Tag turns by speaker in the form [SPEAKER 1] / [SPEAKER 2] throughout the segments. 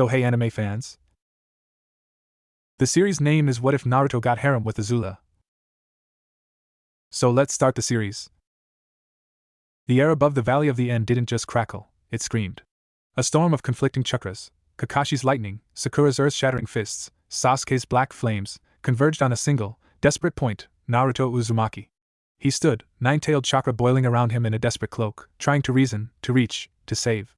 [SPEAKER 1] So hey anime fans. The series name is What If Naruto Got Harem with Azula? So let's start the series. The air above the Valley of the End didn't just crackle, it screamed. A storm of conflicting chakras, Kakashi's lightning, Sakura's earth-shattering fists, Sasuke's black flames, converged on a single, desperate point, Naruto Uzumaki. He stood, nine-tailed chakra boiling around him in a desperate cloak, trying to reason, to reach, to save.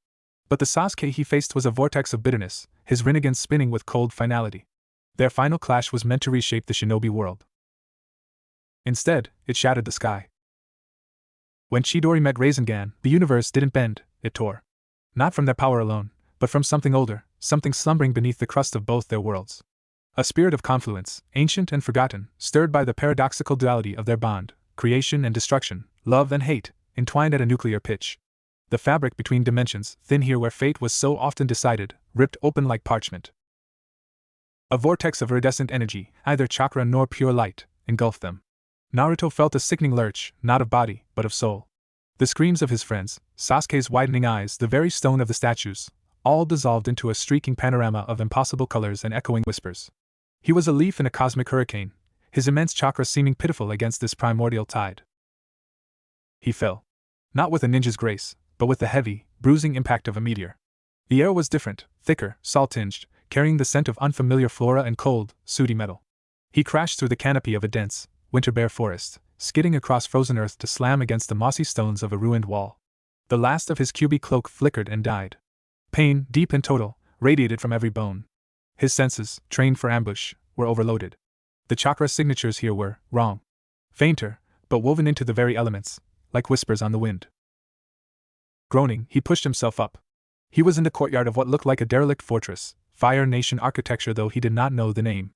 [SPEAKER 1] But the Sasuke he faced was a vortex of bitterness, his Rinnegan spinning with cold finality. Their final clash was meant to reshape the shinobi world. Instead, it shattered the sky. When Chidori met Rasengan, the universe didn't bend, it tore. Not from their power alone, but from something older, something slumbering beneath the crust of both their worlds. A spirit of confluence, ancient and forgotten, stirred by the paradoxical duality of their bond, creation and destruction, love and hate, entwined at a nuclear pitch. The fabric between dimensions, thin here where fate was so often decided, ripped open like parchment. A vortex of iridescent energy, neither chakra nor pure light, engulfed them. Naruto felt a sickening lurch, not of body, but of soul. The screams of his friends, Sasuke's widening eyes, the very stone of the statues, all dissolved into a streaking panorama of impossible colors and echoing whispers. He was a leaf in a cosmic hurricane, his immense chakra seeming pitiful against this primordial tide. He fell. Not with a ninja's grace, but with the heavy, bruising impact of a meteor. The air was different, thicker, salt-tinged, carrying the scent of unfamiliar flora and cold, sooty metal. He crashed through the canopy of a dense, winter-bare forest, skidding across frozen earth to slam against the mossy stones of a ruined wall. The last of his Kyuubi cloak flickered and died. Pain, deep and total, radiated from every bone. His senses, trained for ambush, were overloaded. The chakra signatures here were wrong. Fainter, but woven into the very elements, like whispers on the wind. Groaning, he pushed himself up. He was in the courtyard of what looked like a derelict fortress, Fire Nation architecture though he did not know the name.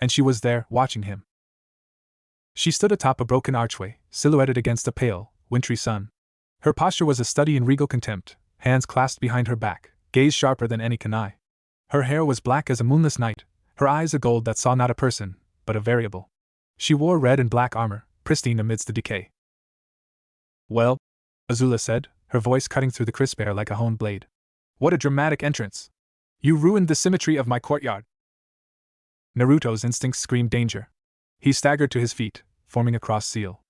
[SPEAKER 1] And she was there, watching him. She stood atop a broken archway, silhouetted against a pale, wintry sun. Her posture was a study in regal contempt, hands clasped behind her back, gaze sharper than any kunai. Her hair was black as a moonless night, her eyes a gold that saw not a person, but a variable. She wore red and black armor, pristine amidst the decay. Well, Azula said, her voice cutting through the crisp air like a honed blade. What a dramatic entrance! You ruined the symmetry of my courtyard. Naruto's instincts screamed danger. He staggered to his feet, forming a cross seal.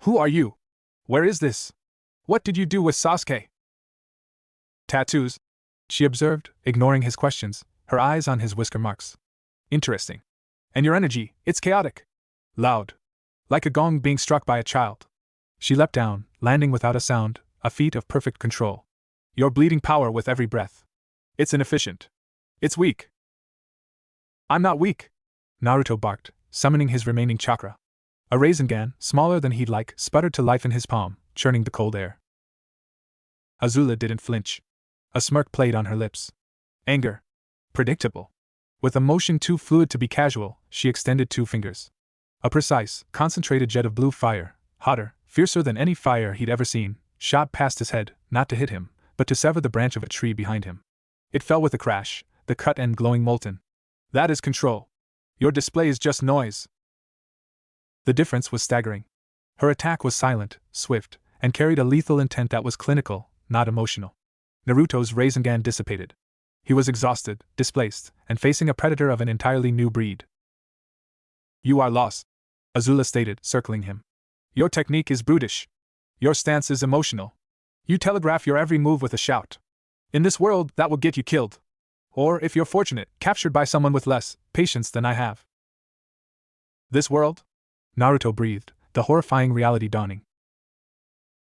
[SPEAKER 1] Who are you? Where is this? What did you do with Sasuke? Tattoos, she observed, ignoring his questions, her eyes on his whisker marks. Interesting. And your energy, it's chaotic. Loud. Like a gong being struck by a child. She leapt down, landing without a sound, a feat of perfect control. You're bleeding power with every breath. It's inefficient. It's weak. I'm not weak, Naruto barked, summoning his remaining chakra. A Rasengan, smaller than he'd like, sputtered to life in his palm, churning the cold air. Azula didn't flinch. A smirk played on her lips. Anger. Predictable. With a motion too fluid to be casual, she extended two fingers. A precise, concentrated jet of blue fire, hotter, fiercer than any fire he'd ever seen, shot past his head, not to hit him, but to sever the branch of a tree behind him. It fell with a crash, the cut end glowing molten. That is control. Your display is just noise. The difference was staggering. Her attack was silent, swift, and carried a lethal intent that was clinical, not emotional. Naruto's Rasengan dissipated. He was exhausted, displaced, and facing a predator of an entirely new breed. You are lost, Azula stated, circling him. Your technique is brutish. Your stance is emotional. You telegraph your every move with a shout. In this world, that will get you killed. Or, if you're fortunate, captured by someone with less patience than I have. This world? Naruto breathed, the horrifying reality dawning.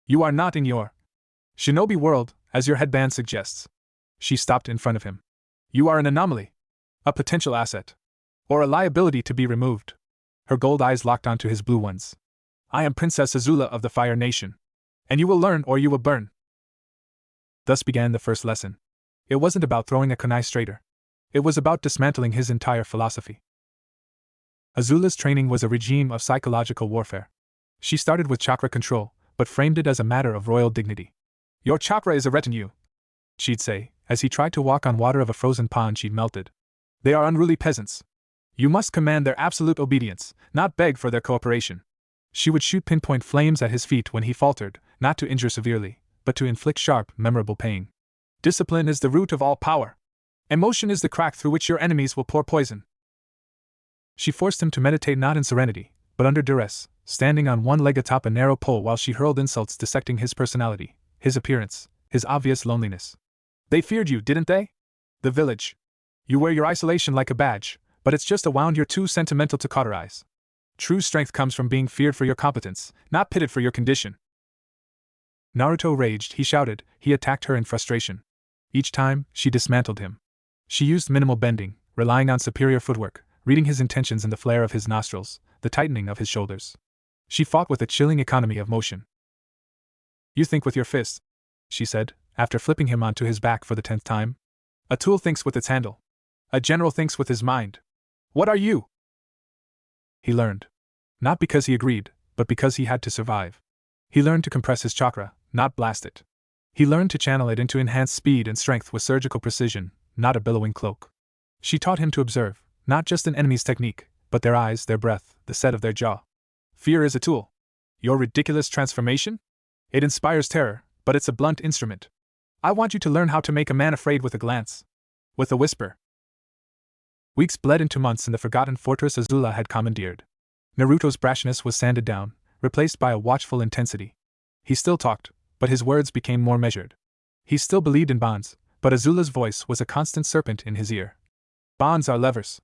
[SPEAKER 1] You are not in your shinobi world, as your headband suggests. She stopped in front of him. You are an anomaly. A potential asset. Or a liability to be removed. Her gold eyes locked onto his blue ones. I am Princess Azula of the Fire Nation. And you will learn or you will burn. Thus began the first lesson. It wasn't about throwing a kunai straighter. It was about dismantling his entire philosophy. Azula's training was a regime of psychological warfare. She started with chakra control, but framed it as a matter of royal dignity. Your chakra is a retinue, she'd say, as he tried to walk on water of a frozen pond she'd melted. They are unruly peasants. You must command their absolute obedience, not beg for their cooperation. She would shoot pinpoint flames at his feet when he faltered, not to injure severely, but to inflict sharp, memorable pain. Discipline is the root of all power. Emotion is the crack through which your enemies will pour poison. She forced him to meditate not in serenity, but under duress, standing on one leg atop a narrow pole while she hurled insults dissecting his personality, his appearance, his obvious loneliness. They feared you, didn't they? The village. You wear your isolation like a badge, but it's just a wound you're too sentimental to cauterize. True strength comes from being feared for your competence, not pitted for your condition. Naruto raged, he shouted, he attacked her in frustration. Each time, she dismantled him. She used minimal bending, relying on superior footwork, reading his intentions in the flare of his nostrils, the tightening of his shoulders. She fought with a chilling economy of motion. You think with your fists, she said, after flipping him onto his back for the 10th time. A tool thinks with its handle. A general thinks with his mind. What are you? He learned. Not because he agreed, but because he had to survive. He learned to compress his chakra, not blast it. He learned to channel it into enhanced speed and strength with surgical precision, not a billowing cloak. She taught him to observe, not just an enemy's technique, but their eyes, their breath, the set of their jaw. Fear is a tool. Your ridiculous transformation? It inspires terror, but it's a blunt instrument. I want you to learn how to make a man afraid with a glance. With a whisper. Weeks bled into months in the forgotten fortress Azula had commandeered. Naruto's brashness was sanded down, replaced by a watchful intensity. He still talked, but his words became more measured. He still believed in bonds, but Azula's voice was a constant serpent in his ear. Bonds are levers.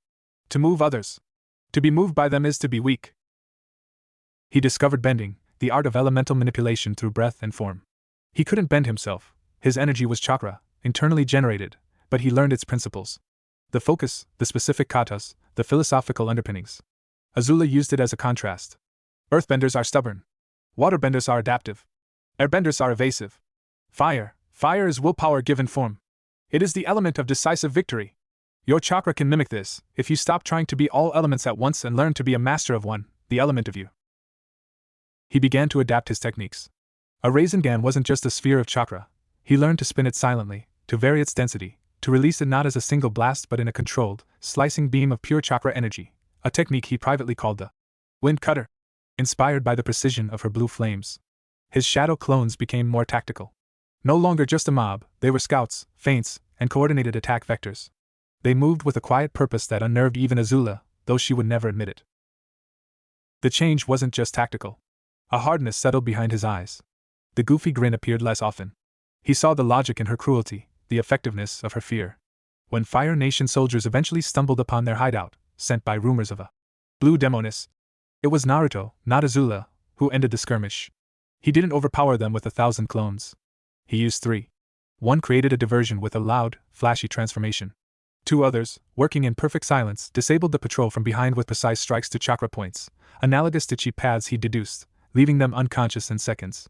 [SPEAKER 1] To move others. To be moved by them is to be weak. He discovered bending, the art of elemental manipulation through breath and form. He couldn't bend himself, his energy was chakra, internally generated, but he learned its principles. The focus, the specific katas, the philosophical underpinnings. Azula used it as a contrast. Earthbenders are stubborn. Waterbenders are adaptive. Airbenders are evasive. Fire is willpower given form. It is the element of decisive victory. Your chakra can mimic this, if you stop trying to be all elements at once and learn to be a master of one, the element of you. He began to adapt his techniques. A Rasengan wasn't just a sphere of chakra. He learned to spin it silently, to vary its density, to release it not as a single blast but in a controlled, slicing beam of pure chakra energy, a technique he privately called the wind cutter. Inspired by the precision of her blue flames, his shadow clones became more tactical. No longer just a mob, they were scouts, feints, and coordinated attack vectors. They moved with a quiet purpose that unnerved even Azula, though she would never admit it. The change wasn't just tactical. A hardness settled behind his eyes. The goofy grin appeared less often. He saw the logic in her cruelty, the effectiveness of her fear. When Fire Nation soldiers eventually stumbled upon their hideout, sent by rumors of a blue demoness, it was Naruto, not Azula, who ended the skirmish. He didn't overpower them with 1,000 clones. He used 3. One created a diversion with a loud, flashy transformation. 2 others, working in perfect silence, disabled the patrol from behind with precise strikes to chakra points, analogous to cheap paths he deduced, leaving them unconscious in seconds.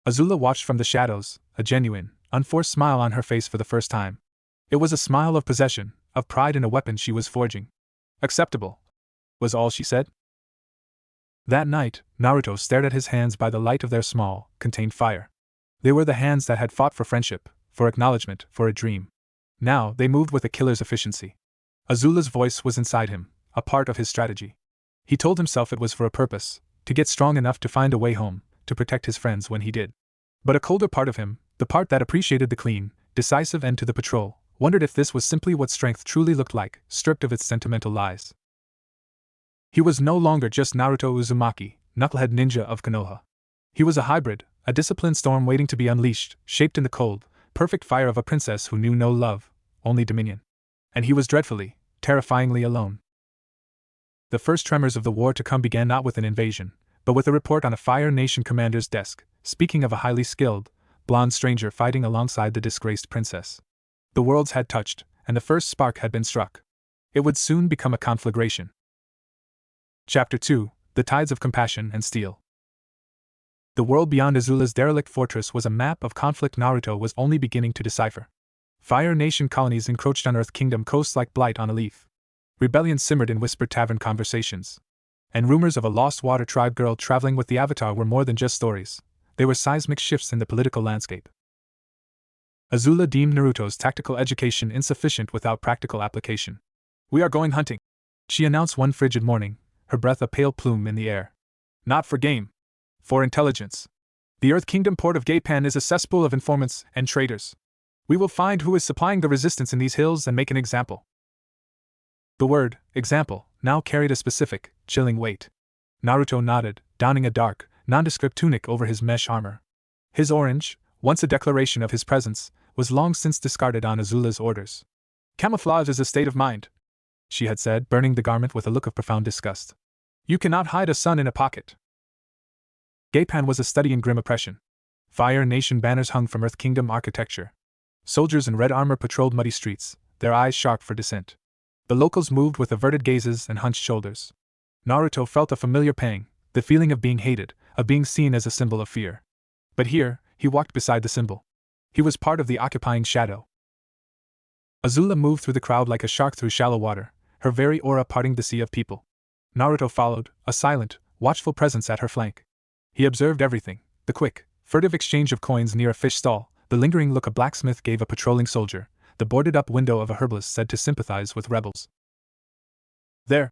[SPEAKER 1] Azula watched from the shadows, a genuine, unforced smile on her face for the first time. It was a smile of possession, of pride in a weapon she was forging. Acceptable, was all she said. That night, Naruto stared at his hands by the light of their small, contained fire. They were the hands that had fought for friendship, for acknowledgement, for a dream. Now, they moved with a killer's efficiency. Azula's voice was inside him, a part of his strategy. He told himself it was for a purpose, to get strong enough to find a way home, to protect his friends when he did. But a colder part of him, the part that appreciated the clean, decisive end to the patrol, wondered if this was simply what strength truly looked like, stripped of its sentimental lies. He was no longer just Naruto Uzumaki, knucklehead ninja of Konoha. He was a hybrid, a disciplined storm waiting to be unleashed, shaped in the cold, perfect fire of a princess who knew no love, only dominion. And he was dreadfully, terrifyingly alone. The first tremors of the war to come began not with an invasion, but with a report on a Fire Nation commander's desk, speaking of a highly skilled, blonde stranger fighting alongside the disgraced princess. The worlds had touched, and the first spark had been struck. It would soon become a conflagration. Chapter 2: The Tides of Compassion and Steel. The world beyond Azula's derelict fortress was a map of conflict Naruto was only beginning to decipher. Fire Nation colonies encroached on Earth Kingdom coasts like blight on a leaf. Rebellion simmered in whispered tavern conversations. And rumors of a lost water tribe girl traveling with the Avatar were more than just stories. They were seismic shifts in the political landscape. Azula deemed Naruto's tactical education insufficient without practical application. "We are going hunting," she announced one frigid morning, her breath a pale plume in the air. "Not for game. For intelligence. The Earth Kingdom port of Gaypan is a cesspool of informants and traitors. We will find who is supplying the resistance in these hills and make an example. The word, example, now carried a specific, chilling weight. Naruto nodded, donning a dark, nondescript tunic over his mesh armor. His orange, once a declaration of his presence, was long since discarded on Azula's orders. Camouflage is a state of mind, she had said, burning the garment with a look of profound disgust. You cannot hide a sun in a pocket. Gaipan was a study in grim oppression. Fire Nation banners hung from Earth Kingdom architecture. Soldiers in red armor patrolled muddy streets, their eyes sharp for dissent. The locals moved with averted gazes and hunched shoulders. Naruto felt a familiar pang, the feeling of being hated, of being seen as a symbol of fear. But here, he walked beside the symbol. He was part of the occupying shadow. Azula moved through the crowd like a shark through shallow water, her very aura parting the sea of people. Naruto followed, a silent, watchful presence at her flank. He observed everything, the quick, furtive exchange of coins near a fish stall, the lingering look a blacksmith gave a patrolling soldier, the boarded-up window of a herbalist said to sympathize with rebels. There,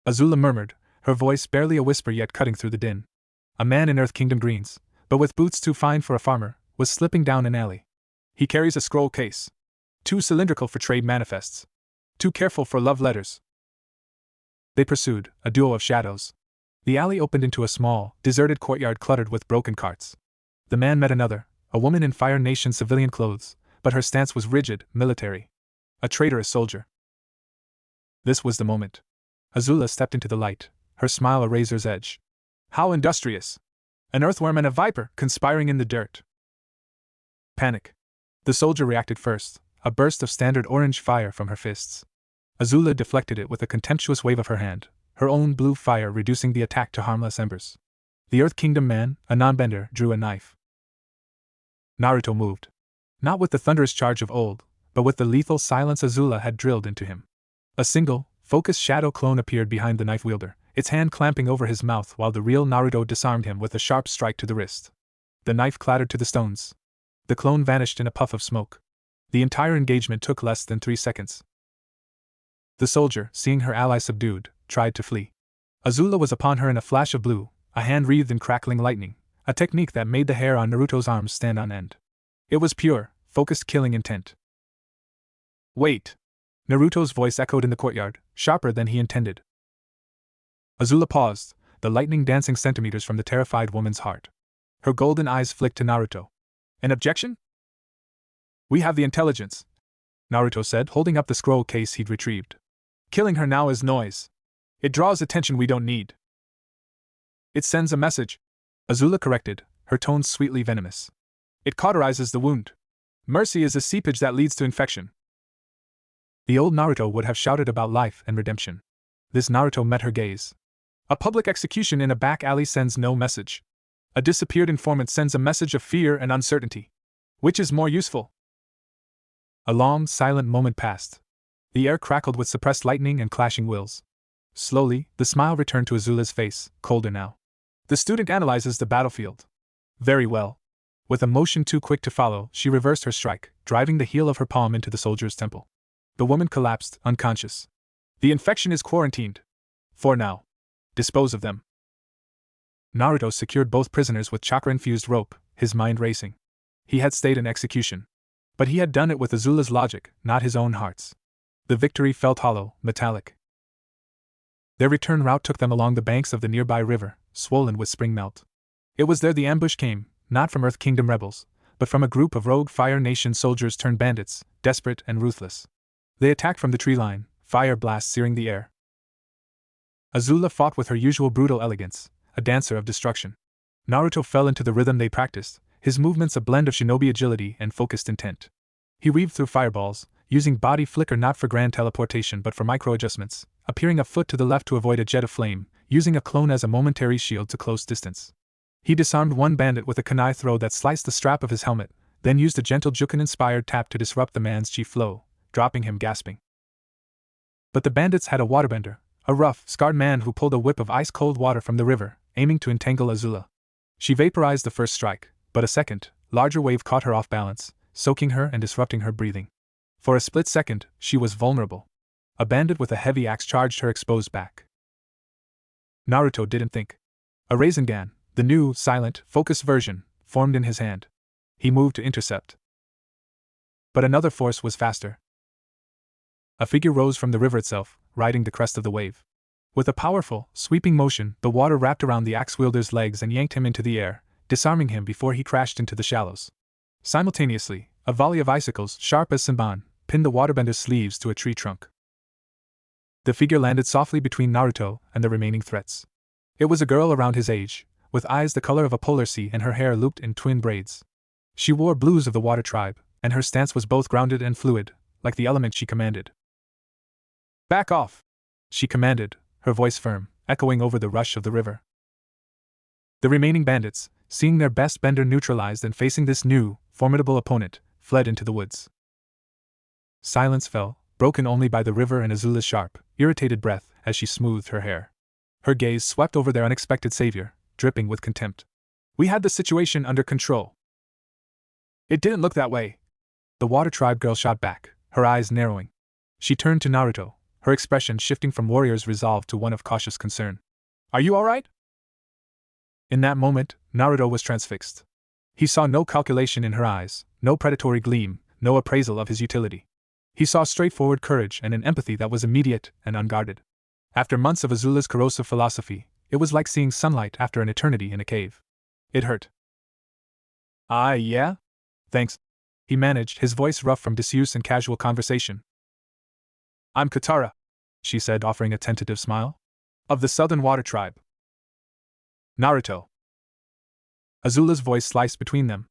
[SPEAKER 1] Azula murmured, her voice barely a whisper yet cutting through the din. A man in Earth Kingdom greens, but with boots too fine for a farmer, was slipping down an alley. He carries a scroll case. Too cylindrical for trade manifests. Too careful for love letters. They pursued, a duo of shadows. The alley opened into a small, deserted courtyard cluttered with broken carts. The man met another, a woman in Fire Nation civilian clothes, but her stance was rigid, military. A traitorous soldier. This was the moment. Azula stepped into the light, her smile a razor's edge. How industrious! An earthworm and a viper conspiring in the dirt. Panic. The soldier reacted first, a burst of standard orange fire from her fists. Azula deflected it with a contemptuous wave of her hand, her own blue fire reducing the attack to harmless embers. The Earth Kingdom man, a non-bender, drew a knife. Naruto moved. Not with the thunderous charge of old, but with the lethal silence Azula had drilled into him. A single, focused shadow clone appeared behind the knife wielder, its hand clamping over his mouth while the real Naruto disarmed him with a sharp strike to the wrist. The knife clattered to the stones. The clone vanished in a puff of smoke. The entire engagement took less than 3 seconds. The soldier, seeing her ally subdued, tried to flee. Azula was upon her in a flash of blue, a hand wreathed in crackling lightning, a technique that made the hair on Naruto's arms stand on end. It was pure, focused killing intent. Wait! Naruto's voice echoed in the courtyard, sharper than he intended. Azula paused, the lightning dancing centimeters from the terrified woman's heart. Her golden eyes flicked to Naruto. An objection? We have the intelligence, Naruto said, holding up the scroll case he'd retrieved. Killing her now is noise. It draws attention we don't need. It sends a message, Azula corrected, her tones sweetly venomous. It cauterizes the wound. Mercy is a seepage that leads to infection. The old Naruto would have shouted about life and redemption. This Naruto met her gaze. A public execution in a back alley sends no message. A disappeared informant sends a message of fear and uncertainty. Which is more useful? A long, silent moment passed. The air crackled with suppressed lightning and clashing wills. Slowly, the smile returned to Azula's face, colder now. The student analyzes the battlefield. Very well. With a motion too quick to follow, she reversed her strike, driving the heel of her palm into the soldier's temple. The woman collapsed, unconscious. The infection is quarantined. For now. Dispose of them. Naruto secured both prisoners with chakra-infused rope, his mind racing. He had stayed in execution. But he had done it with Azula's logic, not his own heart's. The victory felt hollow, metallic. Their return route took them along the banks of the nearby river, swollen with spring melt. It was there the ambush came, not from Earth Kingdom rebels, but from a group of rogue Fire Nation soldiers turned bandits, desperate and ruthless. They attacked from the tree line, fire blasts searing the air. Azula fought with her usual brutal elegance, a dancer of destruction. Naruto fell into the rhythm they practiced, his movements a blend of shinobi agility and focused intent. He weaved through fireballs, using body flicker not for grand teleportation but for micro-adjustments, appearing a foot to the left to avoid a jet of flame, using a clone as a momentary shield to close distance. He disarmed one bandit with a kunai throw that sliced the strap of his helmet, then used a gentle Juken-inspired tap to disrupt the man's chi flow, dropping him gasping. But the bandits had a waterbender, a rough, scarred man who pulled a whip of ice-cold water from the river, aiming to entangle Azula. She vaporized the first strike, but a second, larger wave caught her off balance, soaking her and disrupting her breathing. For a split second, she was vulnerable. A bandit with a heavy axe charged her exposed back. Naruto didn't think. A Rasengan, the new, silent, focused version, formed in his hand. He moved to intercept. But another force was faster. A figure rose from the river itself, riding the crest of the wave. With a powerful, sweeping motion, the water wrapped around the axe-wielder's legs and yanked him into the air, disarming him before he crashed into the shallows. Simultaneously, a volley of icicles, sharp as Senbon, pinned the waterbender's sleeves to a tree trunk. The figure landed softly between Naruto and the remaining threats. It was a girl around his age, with eyes the color of a polar sea and her hair looped in twin braids. She wore blues of the water tribe, and her stance was both grounded and fluid, like the element she commanded. "Back off!" she commanded, her voice firm, echoing over the rush of the river. The remaining bandits, seeing their best bender neutralized and facing this new, formidable opponent, fled into the woods. Silence fell, broken only by the river and Azula's sharp, irritated breath as she smoothed her hair. Her gaze swept over their unexpected savior, dripping with contempt. "We had the situation under control." "It didn't look that way," the water tribe girl shot back, her eyes narrowing. She turned to Naruto, her expression shifting from warrior's resolve to one of cautious concern. "Are you all right?" In that moment, Naruto was transfixed. He saw no calculation in her eyes, no predatory gleam, no appraisal of his utility. He saw straightforward courage and an empathy that was immediate and unguarded. After months of Azula's corrosive philosophy, it was like seeing sunlight after an eternity in a cave. It hurt. Yeah? Thanks," he managed, his voice rough from disuse and casual conversation. "I'm Katara," she said, offering a tentative smile. "Of the Southern Water Tribe." "Naruto." Azula's voice sliced between them.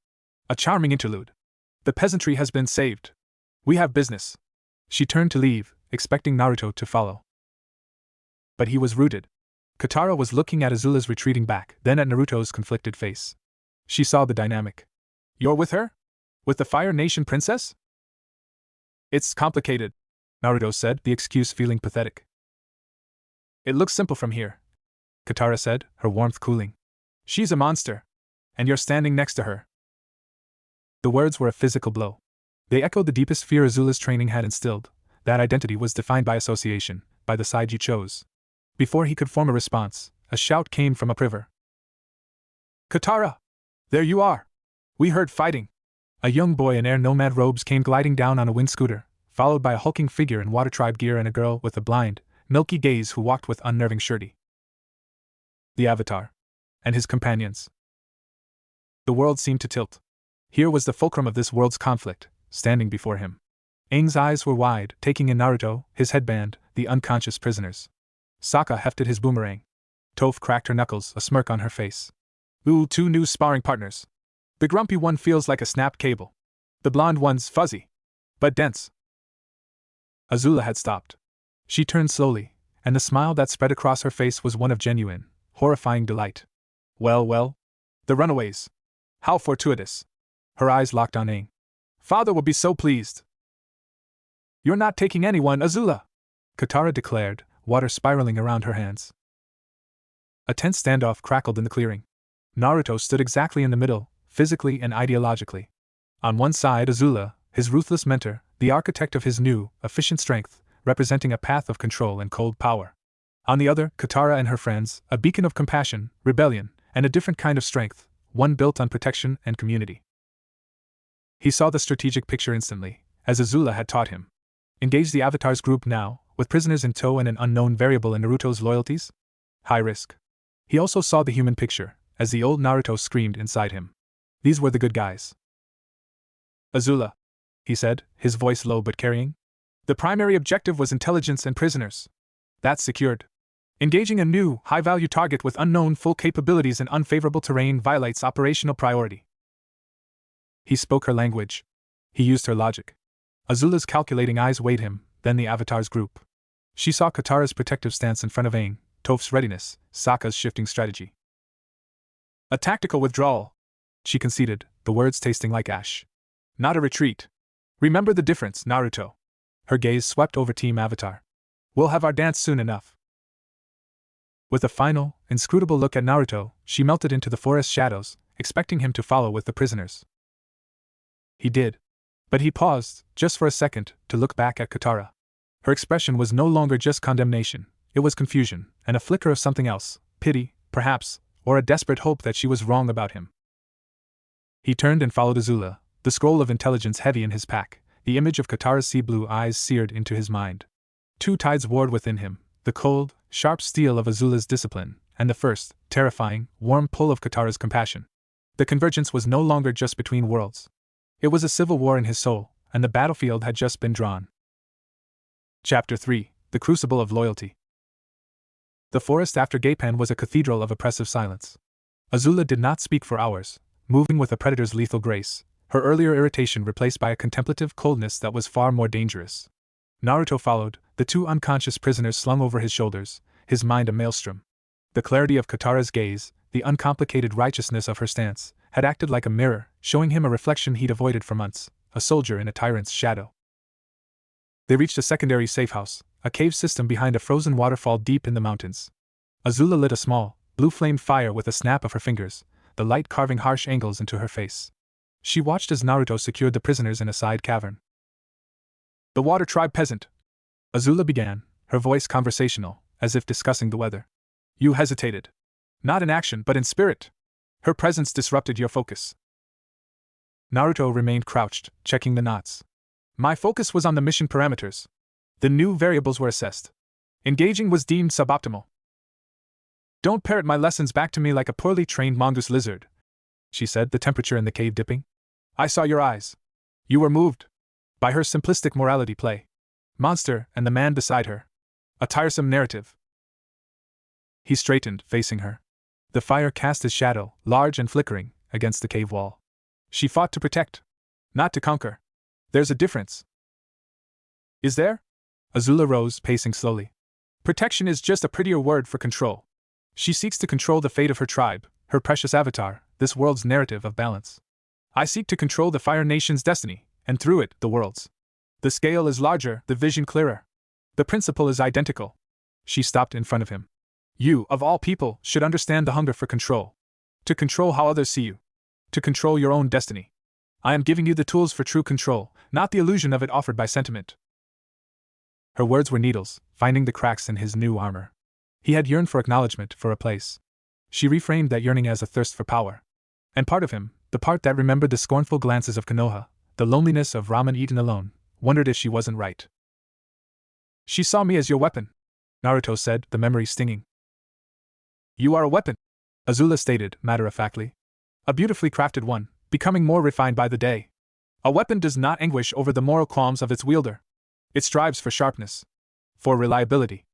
[SPEAKER 1] "A charming interlude. The peasantry has been saved. We have business." She turned to leave, expecting Naruto to follow. But he was rooted. Katara was looking at Azula's retreating back, then at Naruto's conflicted face. She saw the dynamic. "You're with her? With the Fire Nation princess?" "It's complicated," Naruto said, the excuse feeling pathetic. "It looks simple from here," Katara said, her warmth cooling. "She's a monster. And you're standing next to her." The words were a physical blow. They echoed the deepest fear Azula's training had instilled, that identity was defined by association, by the side you chose. Before he could form a response, a shout came from upriver. "Katara! There you are! We heard fighting!" A young boy in air nomad robes came gliding down on a wind scooter, followed by a hulking figure in water tribe gear and a girl with a blind, milky gaze who walked with unnerving surety. The Avatar. And his companions. The world seemed to tilt. Here was the fulcrum of this world's conflict, standing before him. Aang's eyes were wide, taking in Naruto, his headband, the unconscious prisoners. Sokka hefted his boomerang. Toph cracked her knuckles, a smirk on her face. "Ooh, two new sparring partners. The grumpy one feels like a snapped cable. The blonde one's fuzzy. But dense." Azula had stopped. She turned slowly, and the smile that spread across her face was one of genuine, horrifying delight. Well, the runaways. How fortuitous." Her eyes locked on Aang. "Father will be so pleased." "You're not taking anyone, Azula," Katara declared, water spiraling around her hands. A tense standoff crackled in the clearing. Naruto stood exactly in the middle, physically and ideologically. On one side Azula, his ruthless mentor, the architect of his new, efficient strength, representing a path of control and cold power. On the other, Katara and her friends, a beacon of compassion, rebellion, and a different kind of strength, one built on protection and community. He saw the strategic picture instantly, as Azula had taught him. Engage the Avatar's group now, with prisoners in tow and an unknown variable in Naruto's loyalties? High risk. He also saw the human picture, as the old Naruto screamed inside him. These were the good guys. "Azula," he said, his voice low but carrying. "The primary objective was intelligence and prisoners. That's secured. Engaging a new, high-value target with unknown full capabilities in unfavorable terrain violates operational priority." He spoke her language. He used her logic. Azula's calculating eyes weighed him, then the Avatar's group. She saw Katara's protective stance in front of Aang, Toph's readiness, Sokka's shifting strategy. "A tactical withdrawal," she conceded, the words tasting like ash. "Not a retreat. Remember the difference, Naruto." Her gaze swept over Team Avatar. "We'll have our dance soon enough." With a final, inscrutable look at Naruto, she melted into the forest shadows, expecting him to follow with the prisoners. He did. But he paused, just for a second, to look back at Katara. Her expression was no longer just condemnation, it was confusion, and a flicker of something else, pity, perhaps, or a desperate hope that she was wrong about him. He turned and followed Azula, the scroll of intelligence heavy in his pack, The image of Katara's sea blue eyes seared into his mind. Two tides warred within him, the cold, sharp steel of Azula's discipline, and the first, terrifying, warm pull of Katara's compassion. The convergence was no longer just between worlds. It was a civil war in his soul, and the battlefield had just been drawn. Chapter 3: The Crucible of Loyalty. The forest after Gaipan was a cathedral of oppressive silence. Azula did not speak for hours, moving with a predator's lethal grace, her earlier irritation replaced by a contemplative coldness that was far more dangerous. Naruto followed, the two unconscious prisoners slung over his shoulders, his mind a maelstrom. The clarity of Katara's gaze, the uncomplicated righteousness of her stance, had acted like a mirror, showing him a reflection he'd avoided for months, a soldier in a tyrant's shadow. They reached a secondary safe house, a cave system behind a frozen waterfall deep in the mountains. Azula lit a small, blue-flamed fire with a snap of her fingers, the light carving harsh angles into her face. She watched as Naruto secured the prisoners in a side cavern. "The Water Tribe peasant," Azula began, her voice conversational, as if discussing the weather. "You hesitated. Not in action, but in spirit. Her presence disrupted your focus." Naruto remained crouched, checking the knots. "My focus was on the mission parameters. The new variables were assessed. Engaging was deemed suboptimal." "Don't parrot my lessons back to me like a poorly trained mongoose lizard," she said, the temperature in the cave dipping. "I saw your eyes. You were moved by her simplistic morality play. Monster and the man beside her. A tiresome narrative." He straightened, facing her. The fire cast his shadow, large and flickering, against the cave wall. "She fought to protect, not to conquer. There's a difference." "Is there?" Azula rose, pacing slowly. "Protection is just a prettier word for control. She seeks to control the fate of her tribe, her precious avatar, this world's narrative of balance. I seek to control the Fire Nation's destiny, and through it, the world's. The scale is larger, the vision clearer. The principle is identical." She stopped in front of him. "You, of all people, should understand the hunger for control. To control how others see you. To control your own destiny. I am giving you the tools for true control, not the illusion of it offered by sentiment." Her words were needles, finding the cracks in his new armor. He had yearned for acknowledgement, for a place. She reframed that yearning as a thirst for power. And part of him, the part that remembered the scornful glances of Konoha, the loneliness of ramen eaten alone, wondered if she wasn't right. "She saw me as your weapon," Naruto said, the memory stinging. "You are a weapon," Azula stated, matter-of-factly. "A beautifully crafted one, becoming more refined by the day. A weapon does not anguish over the moral qualms of its wielder. It strives for sharpness. For reliability.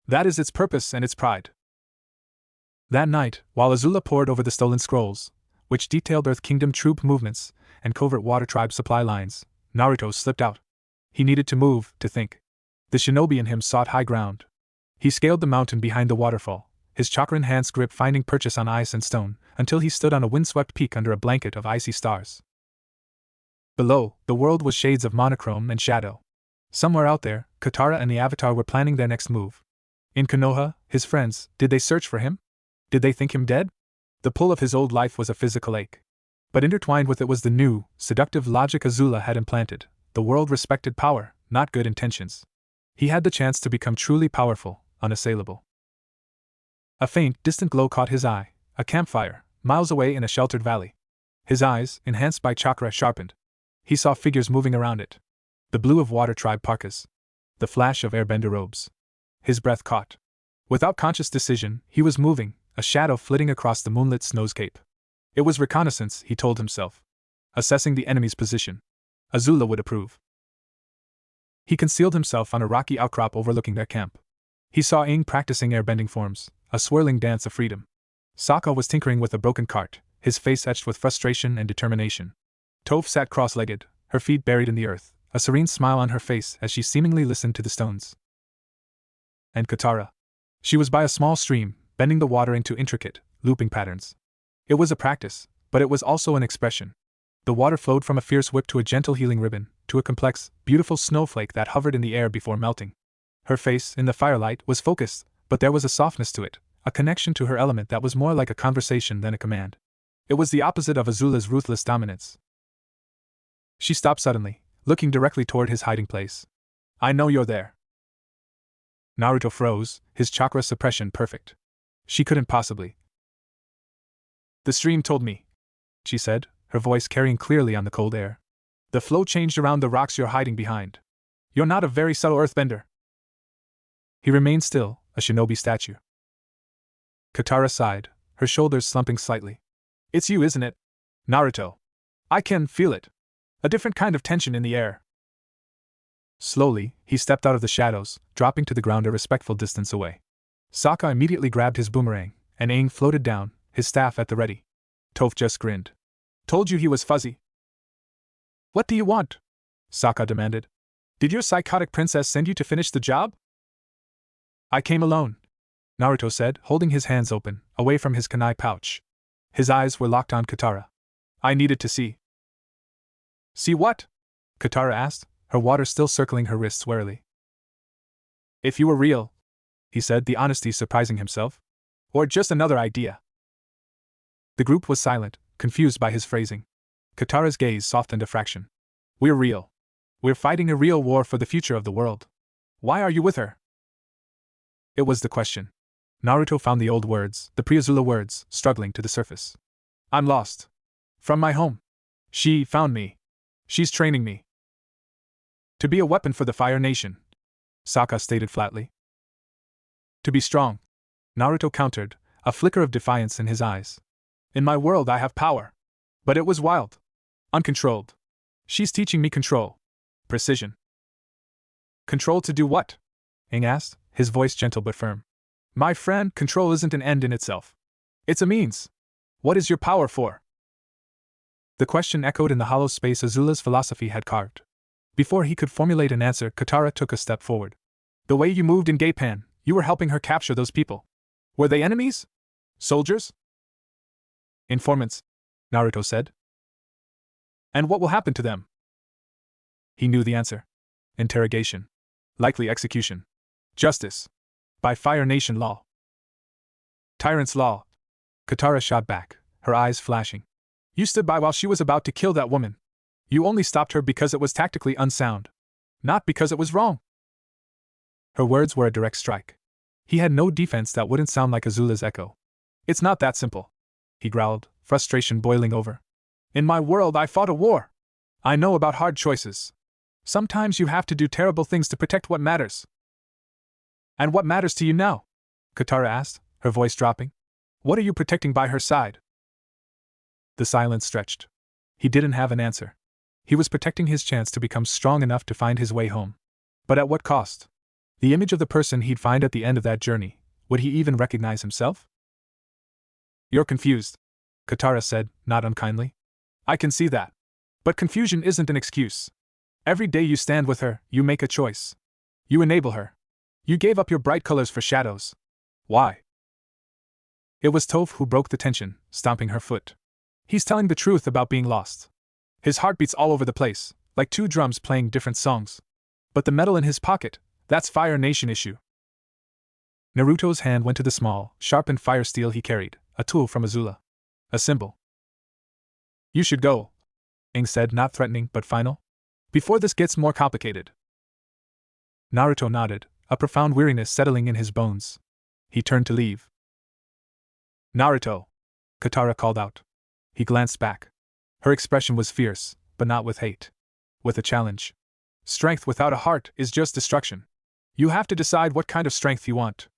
[SPEAKER 1] That is its purpose and its pride." That night, while Azula pored over the stolen scrolls, which detailed Earth Kingdom troop movements and covert Water Tribe supply lines, Naruto slipped out. He needed to move, to think. The shinobi in him sought high ground. He scaled the mountain behind the waterfall, his chakran hands grip finding purchase on ice and stone, until he stood on a windswept peak under a blanket of icy stars. Below, the world was shades of monochrome and shadow. Somewhere out there, Katara and the Avatar were planning their next move. In Konoha, his friends, did they search for him? Did they think him dead? The pull of his old life was a physical ache. But intertwined with it was the new, seductive logic Azula had implanted. The world respected power, not good intentions. He had the chance to become truly powerful, unassailable. A faint, distant glow caught his eye, a campfire, miles away in a sheltered valley. His eyes, enhanced by chakra, sharpened. He saw figures moving around it. The blue of Water Tribe parkas. The flash of airbender robes. His breath caught. Without conscious decision, he was moving, a shadow flitting across the moonlit snowscape. It was reconnaissance, he told himself. Assessing the enemy's position. Azula would approve. He concealed himself on a rocky outcrop overlooking their camp. He saw Aang practicing airbending forms, a swirling dance of freedom. Sokka was tinkering with a broken cart, his face etched with frustration and determination. Toph sat cross-legged, her feet buried in the earth, a serene smile on her face as she seemingly listened to the stones. And Katara. She was by a small stream, bending the water into intricate, looping patterns. It was a practice, but it was also an expression. The water flowed from a fierce whip to a gentle healing ribbon, to a complex, beautiful snowflake that hovered in the air before melting. Her face, in the firelight, was focused, but there was a softness to it, a connection to her element that was more like a conversation than a command. It was the opposite of Azula's ruthless dominance. She stopped suddenly, looking directly toward his hiding place. "I know you're there." Naruto froze, his chakra suppression perfect. She couldn't possibly. "The stream told me," she said, her voice carrying clearly on the cold air. The flow changed around the rocks you're hiding behind. You're not a very subtle earthbender. He remained still, a shinobi statue. Katara sighed, her shoulders slumping slightly. It's you, isn't it? Naruto. I can feel it. A different kind of tension in the air. Slowly, he stepped out of the shadows, dropping to the ground a respectful distance away. Sokka immediately grabbed his boomerang, and Aang floated down, his staff at the ready. Toph just grinned. Told you he was fuzzy. What do you want? Sokka demanded. Did your psychotic princess send you to finish the job? I came alone, Naruto said, holding his hands open, away from his kunai pouch. His eyes were locked on Katara. I needed to see. See what? Katara asked, her water still circling her wrists warily. If you were real, he said, the honesty surprising himself. Or just another idea. The group was silent, confused by his phrasing. Katara's gaze softened a fraction. We're real. We're fighting a real war for the future of the world. Why are you with her? It was the question. Naruto found the old words, the pre-Azula words, struggling to the surface. I'm lost. From my home. She found me. She's training me. To be a weapon for the Fire Nation, Sokka stated flatly. To be strong, Naruto countered, a flicker of defiance in his eyes. In my world I have power. But it was wild. Uncontrolled. She's teaching me control. Precision. Control to do what? Aang asked, his voice gentle but firm. My friend, control isn't an end in itself. It's a means. What is your power for? The question echoed in the hollow space Azula's philosophy had carved. Before he could formulate an answer, Katara took a step forward. The way you moved in Gaypan, you were helping her capture those people. Were they enemies? Soldiers? Informants, Naruto said. And what will happen to them? He knew the answer. Interrogation. Likely execution. Justice. By Fire Nation law. Tyrant's law. Katara shot back, her eyes flashing. You stood by while she was about to kill that woman. You only stopped her because it was tactically unsound. Not because it was wrong. Her words were a direct strike. He had no defense that wouldn't sound like Azula's echo. It's not that simple, he growled, frustration boiling over. In my world I fought a war. I know about hard choices. Sometimes you have to do terrible things to protect what matters. And what matters to you now? Katara asked, her voice dropping. What are you protecting by her side? The silence stretched. He didn't have an answer. He was protecting his chance to become strong enough to find his way home. But at what cost? The image of the person he'd find at the end of that journey, would he even recognize himself? You're confused, Katara said, not unkindly. I can see that. But confusion isn't an excuse. Every day you stand with her, you make a choice. You enable her. You gave up your bright colors for shadows. Why? It was Toph who broke the tension, stomping her foot. He's telling the truth about being lost. His heart beats all over the place, like two drums playing different songs. But the metal in his pocket, that's Fire Nation issue. Naruto's hand went to the small, sharpened fire steel he carried, a tool from Azula. A symbol. You should go, Aang said, not threatening but final. Before this gets more complicated. Naruto nodded, a profound weariness settling in his bones. He turned to leave. Naruto, Katara called out. He glanced back. Her expression was fierce, but not with hate. With a challenge. Strength without a heart is just destruction. You have to decide what kind of strength you want.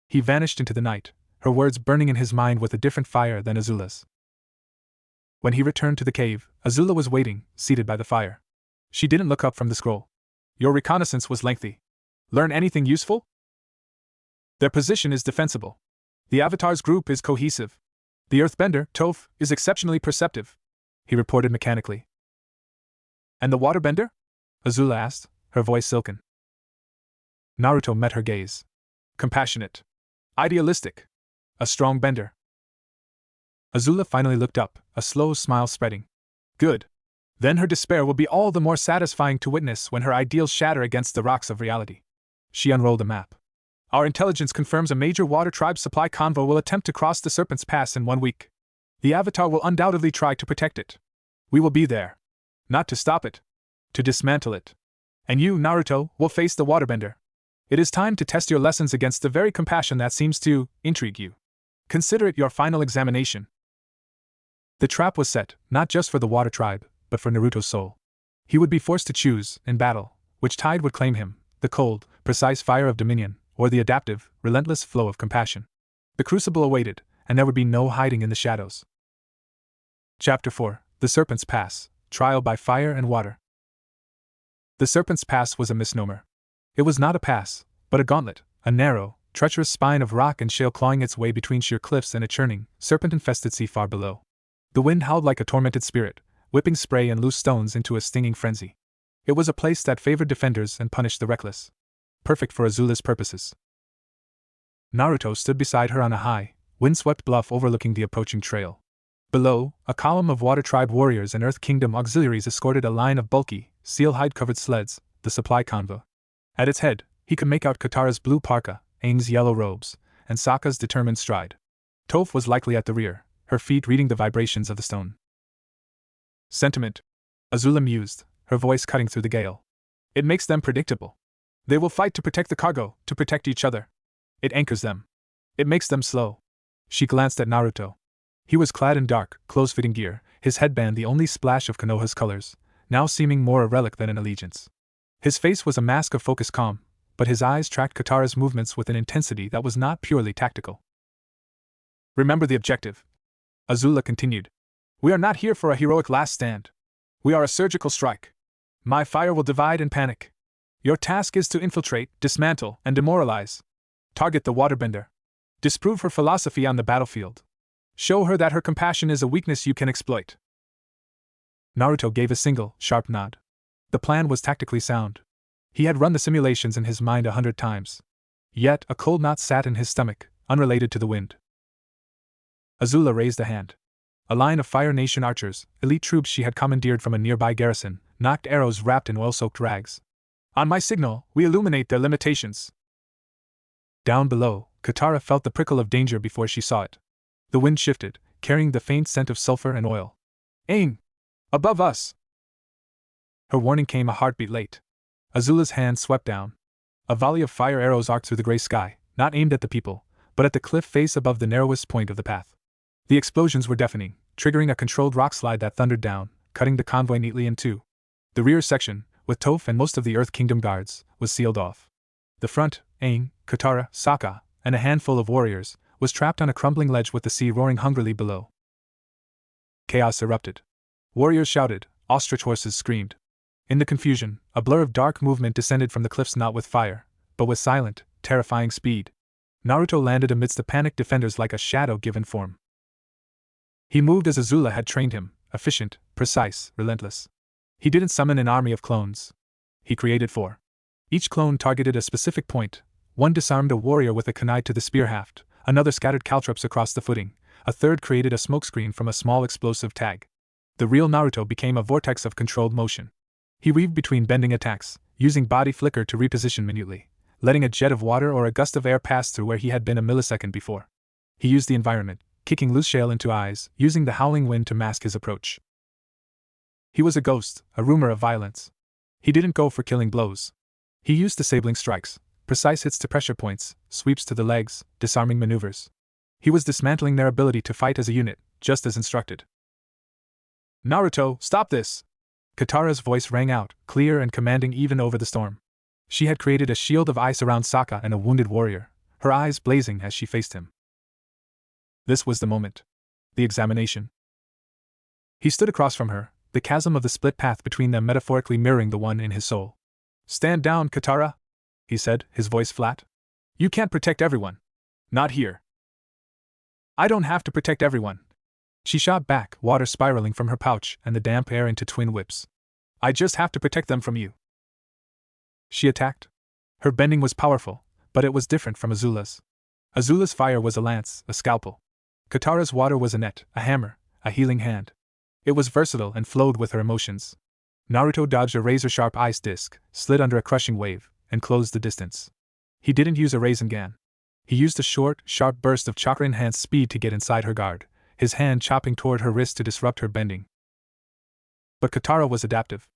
[SPEAKER 1] He vanished into the night, her words burning in his mind with a different fire than Azula's. When he returned to the cave, Azula was waiting, seated by the fire. She didn't look up from the scroll. Your reconnaissance was lengthy. Learn anything useful? Their position is defensible. The Avatar's group is cohesive. The Earthbender, Toph, is exceptionally perceptive, he reported mechanically. And the Waterbender? Azula asked, her voice silken. Naruto met her gaze. Compassionate. Idealistic. A strong bender. Azula finally looked up, a slow smile spreading. Good. Then her despair will be all the more satisfying to witness when her ideals shatter against the rocks of reality. She unrolled a map. Our intelligence confirms a major water tribe supply convoy will attempt to cross the Serpent's Pass in 1 week. The Avatar will undoubtedly try to protect it. We will be there. Not to stop it. To dismantle it. And you, Naruto, will face the Waterbender. It is time to test your lessons against the very compassion that seems to intrigue you. Consider it your final examination. The trap was set, not just for the water tribe, but for Naruto's soul. He would be forced to choose, in battle, which tide would claim him, the cold, precise fire of dominion, or the adaptive, relentless flow of compassion. The crucible awaited, and there would be no hiding in the shadows. Chapter 4: The Serpent's Pass, Trial by Fire and Water. The Serpent's Pass was a misnomer. It was not a pass, but a gauntlet, a narrow, treacherous spine of rock and shale clawing its way between sheer cliffs and a churning, serpent-infested sea far below. The wind howled like a tormented spirit, whipping spray and loose stones into a stinging frenzy. It was a place that favored defenders and punished the reckless. Perfect for Azula's purposes. Naruto stood beside her on a high, windswept bluff overlooking the approaching trail. Below, a column of Water Tribe warriors and Earth Kingdom auxiliaries escorted a line of bulky, seal-hide-covered sleds, the supply convoy. At its head, he could make out Katara's blue parka, Aang's yellow robes, and Sokka's determined stride. Toph was likely at the rear, her feet reading the vibrations of the stone. Sentiment, Azula mused, her voice cutting through the gale. It makes them predictable. They will fight to protect the cargo, to protect each other. It anchors them. It makes them slow. She glanced at Naruto. He was clad in dark, close-fitting gear, his headband the only splash of Konoha's colors, now seeming more a relic than an allegiance. His face was a mask of focused calm, but his eyes tracked Katara's movements with an intensity that was not purely tactical. Remember the objective, Azula continued. We are not here for a heroic last stand. We are a surgical strike. My fire will divide and panic. Your task is to infiltrate, dismantle, and demoralize. Target the waterbender. Disprove her philosophy on the battlefield. Show her that her compassion is a weakness you can exploit. Naruto gave a single, sharp nod. The plan was tactically sound. He had run the simulations in his mind 100 times. Yet, a cold knot sat in his stomach, unrelated to the wind. Azula raised a hand. A line of Fire Nation archers, elite troops she had commandeered from a nearby garrison, knocked arrows wrapped in oil-soaked rags. On my signal, we illuminate their limitations. Down below, Katara felt the prickle of danger before she saw it. The wind shifted, carrying the faint scent of sulfur and oil. Aang! Above us! Her warning came a heartbeat late. Azula's hand swept down. A volley of fire arrows arced through the gray sky, not aimed at the people, but at the cliff face above the narrowest point of the path. The explosions were deafening, triggering a controlled rock slide that thundered down, cutting the convoy neatly in two. The rear section, with Toph and most of the Earth Kingdom guards, was sealed off. The front, Aang, Katara, Sokka, and a handful of warriors, was trapped on a crumbling ledge with the sea roaring hungrily below. Chaos erupted. Warriors shouted, ostrich horses screamed. In the confusion, a blur of dark movement descended from the cliffs not with fire, but with silent, terrifying speed. Naruto landed amidst the panicked defenders like a shadow given form. He moved as Azula had trained him, efficient, precise, relentless. He didn't summon an army of clones. He created 4. Each clone targeted a specific point. One disarmed a warrior with a kunai to the spear haft, another scattered caltrops across the footing, a third created a smokescreen from a small explosive tag. The real Naruto became a vortex of controlled motion. He weaved between bending attacks, using body flicker to reposition minutely, letting a jet of water or a gust of air pass through where he had been a millisecond before. He used the environment, kicking loose shale into eyes, using the howling wind to mask his approach. He was a ghost, a rumor of violence. He didn't go for killing blows. He used disabling strikes, precise hits to pressure points, sweeps to the legs, disarming maneuvers. He was dismantling their ability to fight as a unit, just as instructed. Naruto, stop this! Katara's voice rang out, clear and commanding even over the storm. She had created a shield of ice around Sokka and a wounded warrior, her eyes blazing as she faced him. This was the moment. The examination. He stood across from her, the chasm of the split path between them metaphorically mirroring the one in his soul. Stand down, Katara, he said, his voice flat. You can't protect everyone. Not here. I don't have to protect everyone. She shot back, water spiraling from her pouch and the damp air into twin whips. I just have to protect them from you. She attacked. Her bending was powerful, but it was different from Azula's. Azula's fire was a lance, a scalpel. Katara's water was a net, a hammer, a healing hand. It was versatile and flowed with her emotions. Naruto dodged a razor-sharp ice disc, slid under a crushing wave, and closed the distance. He didn't use a Rasengan. He used a short, sharp burst of chakra-enhanced speed to get inside her guard, his hand chopping toward her wrist to disrupt her bending. But Katara was adaptive.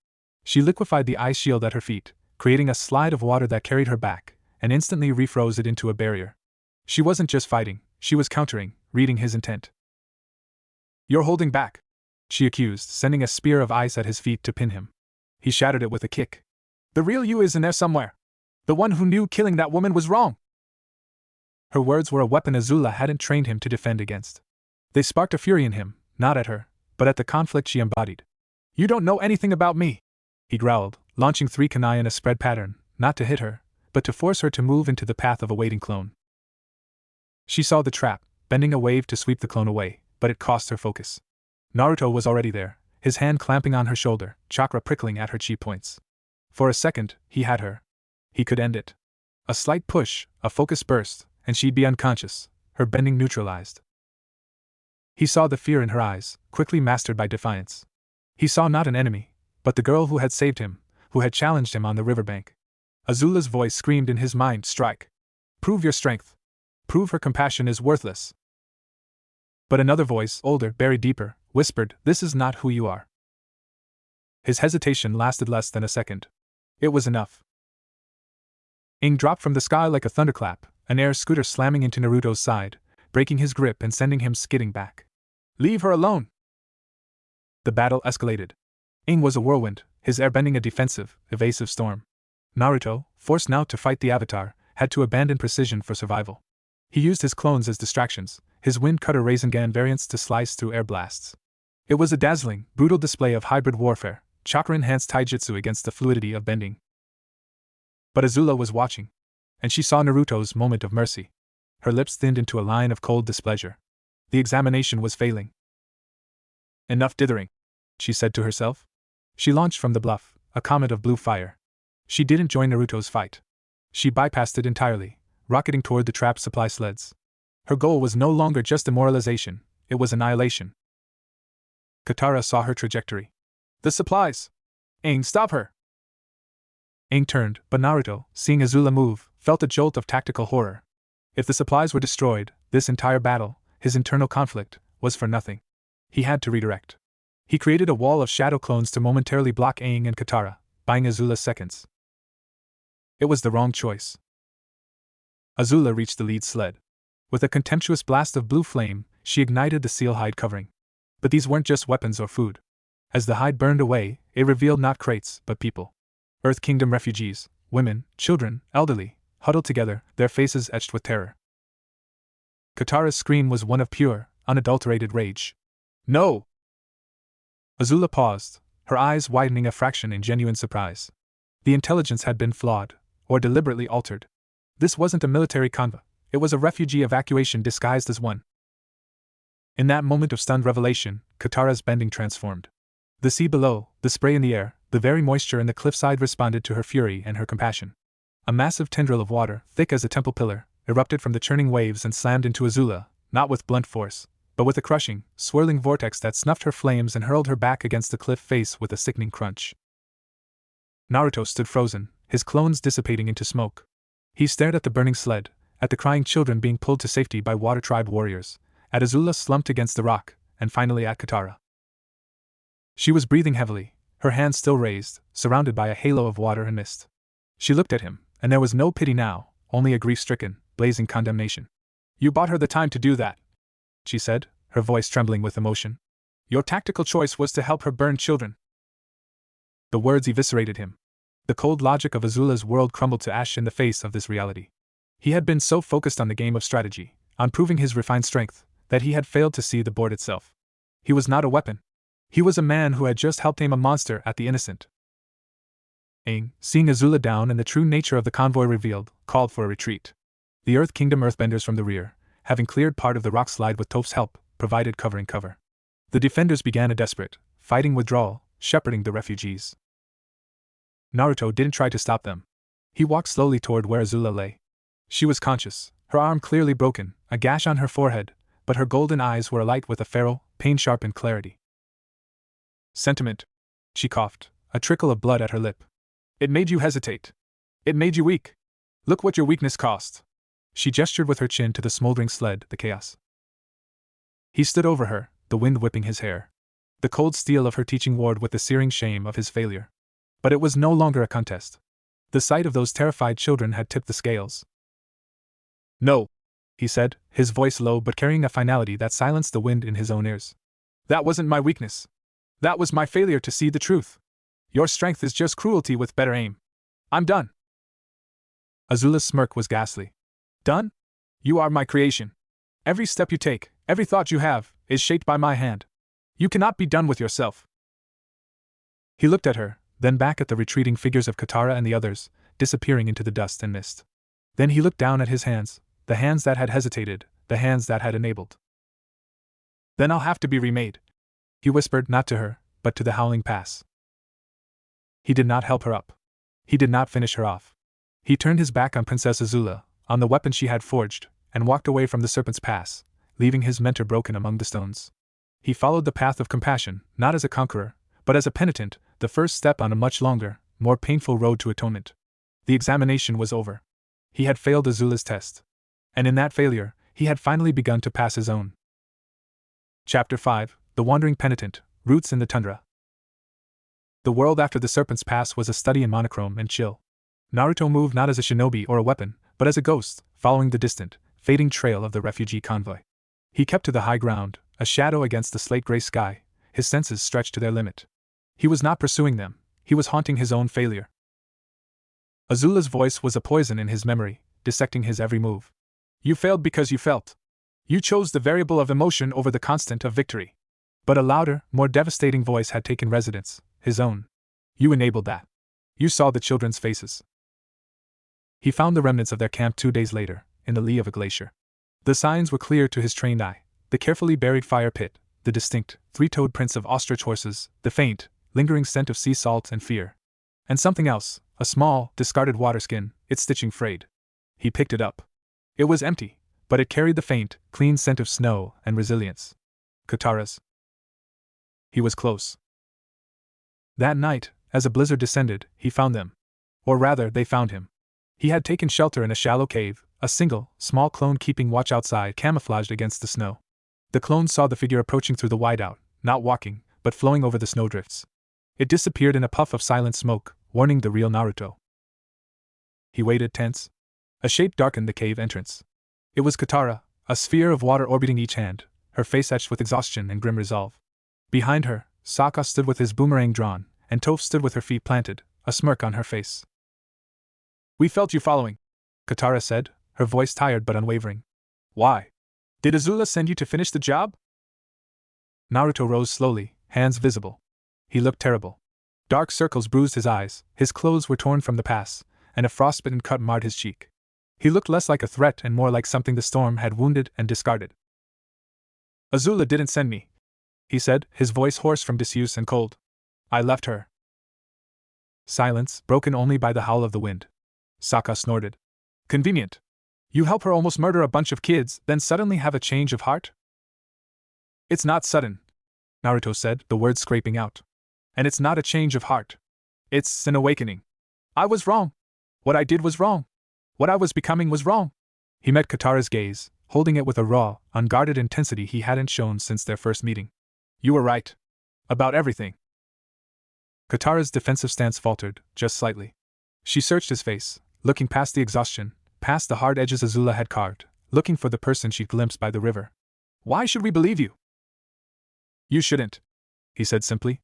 [SPEAKER 1] She liquefied the ice shield at her feet, creating a slide of water that carried her back, and instantly refroze it into a barrier. She wasn't just fighting, she was countering, reading his intent. You're holding back. she accused, sending a spear of ice at his feet to pin him. He shattered it with a kick. The real you is in there somewhere. The one who knew killing that woman was wrong. Her words were a weapon Azula hadn't trained him to defend against. They sparked a fury in him, not at her, but at the conflict she embodied. You don't know anything about me, he growled, launching 3 kunai in a spread pattern, not to hit her, but to force her to move into the path of a waiting clone. She saw the trap, bending a wave to sweep the clone away, but it cost her focus. Naruto was already there, his hand clamping on her shoulder, chakra prickling at her chi points. For a second, he had her. He could end it. A slight push, a focus burst, and she'd be unconscious, her bending neutralized. He saw the fear in her eyes, quickly mastered by defiance. He saw not an enemy, but the girl who had saved him, who had challenged him on the riverbank. Azula's voice screamed in his mind, strike. Prove your strength. Prove her compassion is worthless. But another voice, older, buried deeper, whispered, this is not who you are. His hesitation lasted less than a second. It was enough. Aang dropped from the sky like a thunderclap, an air scooter slamming into Naruto's side, breaking his grip and sending him skidding back. Leave her alone! The battle escalated. Aang was a whirlwind, his airbending a defensive, evasive storm. Naruto, forced now to fight the Avatar, had to abandon precision for survival. He used his clones as distractions, his wind cutter Rasengan variants to slice through air blasts. It was a dazzling, brutal display of hybrid warfare, chakra-enhanced taijutsu against the fluidity of bending. But Azula was watching, and she saw Naruto's moment of mercy. Her lips thinned into a line of cold displeasure. The examination was failing. Enough dithering, she said to herself. She launched from the bluff, a comet of blue fire. She didn't join Naruto's fight. She bypassed it entirely, rocketing toward the trapped supply sleds. Her goal was no longer just demoralization, it was annihilation. Katara saw her trajectory. The supplies! Aang, stop her! Aang turned, but Naruto, seeing Azula move, felt a jolt of tactical horror. If the supplies were destroyed, this entire battle, his internal conflict, was for nothing. He had to redirect. He created a wall of shadow clones to momentarily block Aang and Katara, buying Azula seconds. It was the wrong choice. Azula reached the lead sled. With a contemptuous blast of blue flame, she ignited the seal hide covering. But these weren't just weapons or food. As the hide burned away, it revealed not crates, but people. Earth Kingdom refugees, women, children, elderly, huddled together, their faces etched with terror. Katara's scream was one of pure, unadulterated rage. No! Azula paused, her eyes widening a fraction in genuine surprise. The intelligence had been flawed, or deliberately altered. This wasn't a military convoy, it was a refugee evacuation disguised as one. In that moment of stunned revelation, Katara's bending transformed. The sea below, the spray in the air, the very moisture in the cliffside responded to her fury and her compassion. A massive tendril of water, thick as a temple pillar, erupted from the churning waves and slammed into Azula, not with blunt force, but with a crushing, swirling vortex that snuffed her flames and hurled her back against the cliff face with a sickening crunch. Naruto stood frozen, his clones dissipating into smoke. He stared at the burning sled, at the crying children being pulled to safety by water tribe warriors, at Azula slumped against the rock, and finally at Katara. She was breathing heavily, her hands still raised, surrounded by a halo of water and mist. She looked at him, and there was no pity now, only a grief-stricken, blazing condemnation. You bought her the time to do that, she said, her voice trembling with emotion. Your tactical choice was to help her burn children. The words eviscerated him. The cold logic of Azula's world crumbled to ash in the face of this reality. He had been so focused on the game of strategy, on proving his refined strength, that he had failed to see the board itself. He was not a weapon. He was a man who had just helped aim a monster at the innocent. Aang, seeing Azula down and the true nature of the convoy revealed, called for a retreat. The Earth Kingdom earthbenders from the rear, having cleared part of the rock slide with Toph's help, provided covering cover. The defenders began a desperate, fighting withdrawal, shepherding the refugees. Naruto didn't try to stop them. He walked slowly toward where Azula lay. She was conscious, her arm clearly broken, a gash on her forehead, but her golden eyes were alight with a feral, pain-sharpened clarity. Sentiment, she coughed, a trickle of blood at her lip. It made you hesitate. It made you weak. Look what your weakness cost. She gestured with her chin to the smoldering sled, the chaos. He stood over her, the wind whipping his hair. The cold steel of her teaching warred with the searing shame of his failure. But it was no longer a contest. The sight of those terrified children had tipped the scales. No, he said, his voice low but carrying a finality that silenced the wind in his own ears. That wasn't my weakness. That was my failure to see the truth. Your strength is just cruelty with better aim. I'm done. Azula's smirk was ghastly. Done? You are my creation. Every step you take, every thought you have, is shaped by my hand. You cannot be done with yourself. He looked at her, then back at the retreating figures of Katara and the others, disappearing into the dust and mist. Then he looked down at his hands, the hands that had hesitated, the hands that had enabled. Then I'll have to be remade. He whispered, not to her, but to the Howling Pass. He did not help her up. He did not finish her off. He turned his back on Princess Azula, on the weapon she had forged, and walked away from the Serpent's Pass, leaving his mentor broken among the stones. He followed the path of compassion, not as a conqueror, but as a penitent, the first step on a much longer, more painful road to atonement. The examination was over. He had failed Azula's test. And in that failure, he had finally begun to pass his own. Chapter 5, The Wandering Penitent, Roots in the Tundra. The world after the Serpent's Pass was a study in monochrome and chill. Naruto moved not as a shinobi or a weapon, but as a ghost, following the distant, fading trail of the refugee convoy. He kept to the high ground, a shadow against the slate-gray sky, his senses stretched to their limit. He was not pursuing them, he was haunting his own failure. Azula's voice was a poison in his memory, dissecting his every move. You failed because you felt. You chose the variable of emotion over the constant of victory. But a louder, more devastating voice had taken residence, his own. You enabled that. You saw the children's faces. He found the remnants of their camp 2 days later, in the lee of a glacier. The signs were clear to his trained eye: the carefully buried fire pit, the distinct, three-toed prints of ostrich horses, the faint, lingering scent of sea salt and fear. And something else, a small, discarded water skin, its stitching frayed. He picked it up. It was empty, but it carried the faint, clean scent of snow and resilience. Katara's. He was close. That night, as a blizzard descended, he found them. Or rather, they found him. He had taken shelter in a shallow cave, a single, small clone keeping watch outside, camouflaged against the snow. The clone saw the figure approaching through the whiteout, not walking, but flowing over the snowdrifts. It disappeared in a puff of silent smoke, warning the real Naruto. He waited tense. A shape darkened the cave entrance. It was Katara, a sphere of water orbiting each hand, her face etched with exhaustion and grim resolve. Behind her, Sokka stood with his boomerang drawn, and Toph stood with her feet planted, a smirk on her face. We felt you following, Katara said, her voice tired but unwavering. Why? Did Azula send you to finish the job? Naruto rose slowly, hands visible. He looked terrible. Dark circles bruised his eyes, his clothes were torn from the pass, and a frostbitten cut marred his cheek. He looked less like a threat and more like something the storm had wounded and discarded. Azula didn't send me, he said, his voice hoarse from disuse and cold. I left her. Silence, broken only by the howl of the wind. Sokka snorted. Convenient. You help her almost murder a bunch of kids, then suddenly have a change of heart? It's not sudden, Naruto said, the words scraping out. And it's not a change of heart. It's an awakening. I was wrong. What I did was wrong. What I was becoming was wrong. He met Katara's gaze, holding it with a raw, unguarded intensity he hadn't shown since their first meeting. You were right. About everything. Katara's defensive stance faltered, just slightly. She searched his face, looking past the exhaustion, past the hard edges Azula had carved, looking for the person she'd glimpsed by the river. Why should we believe you? You shouldn't, he said simply.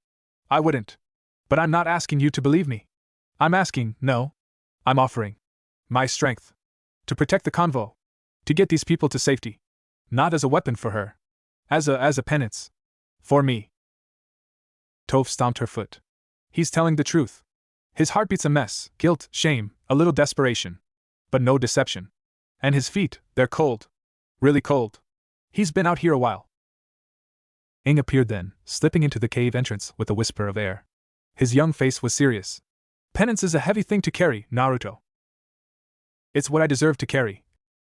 [SPEAKER 1] I wouldn't. But I'm not asking you to believe me. I'm offering my strength. To protect the convo. To get these people to safety. Not as a weapon for her. As a penance. For me. Toph stomped her foot. He's telling the truth. His heartbeat's a mess, guilt, shame, a little desperation. But no deception. And his feet, they're cold. Really cold. He's been out here a while. Aang appeared then, slipping into the cave entrance with a whisper of air. His young face was serious. Penance is a heavy thing to carry, Naruto. It's what I deserve to carry,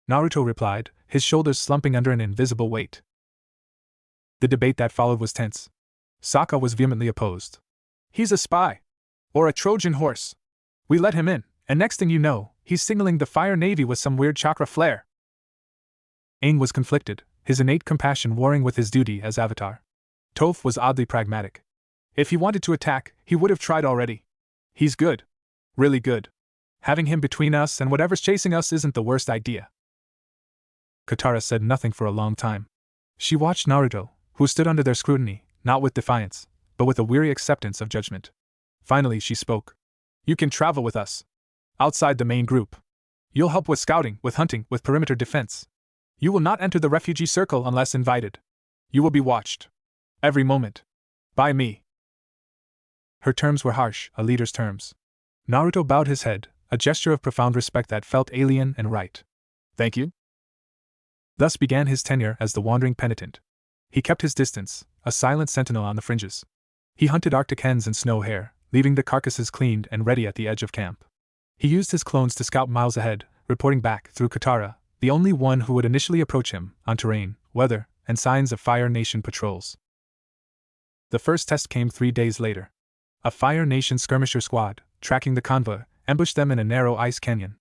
[SPEAKER 1] Naruto replied, his shoulders slumping under an invisible weight. The debate that followed was tense. Sokka was vehemently opposed. He's a spy. Or a Trojan horse. We let him in, and next thing you know, he's signaling the Fire Navy with some weird chakra flare. Aang was conflicted, his innate compassion warring with his duty as Avatar. Toph was oddly pragmatic. If he wanted to attack, he would have tried already. He's good. Really good. Having him between us and whatever's chasing us isn't the worst idea. Katara said nothing for a long time. She watched Naruto, who stood under their scrutiny, not with defiance, but with a weary acceptance of judgment. Finally, she spoke. You can travel with us. Outside the main group. You'll help with scouting, with hunting, with perimeter defense. You will not enter the refugee circle unless invited. You will be watched. Every moment. By me. Her terms were harsh, a leader's terms. Naruto bowed his head, a gesture of profound respect that felt alien and right. Thank you. Thus began his tenure as the wandering penitent. He kept his distance, a silent sentinel on the fringes. He hunted Arctic hens and snow hare, leaving the carcasses cleaned and ready at the edge of camp. He used his clones to scout miles ahead, reporting back through Katara, the only one who would initially approach him, on terrain, weather, and signs of Fire Nation patrols. The first test came 3 days later. A Fire Nation skirmisher squad, tracking the convoy, ambushed them in a narrow ice canyon.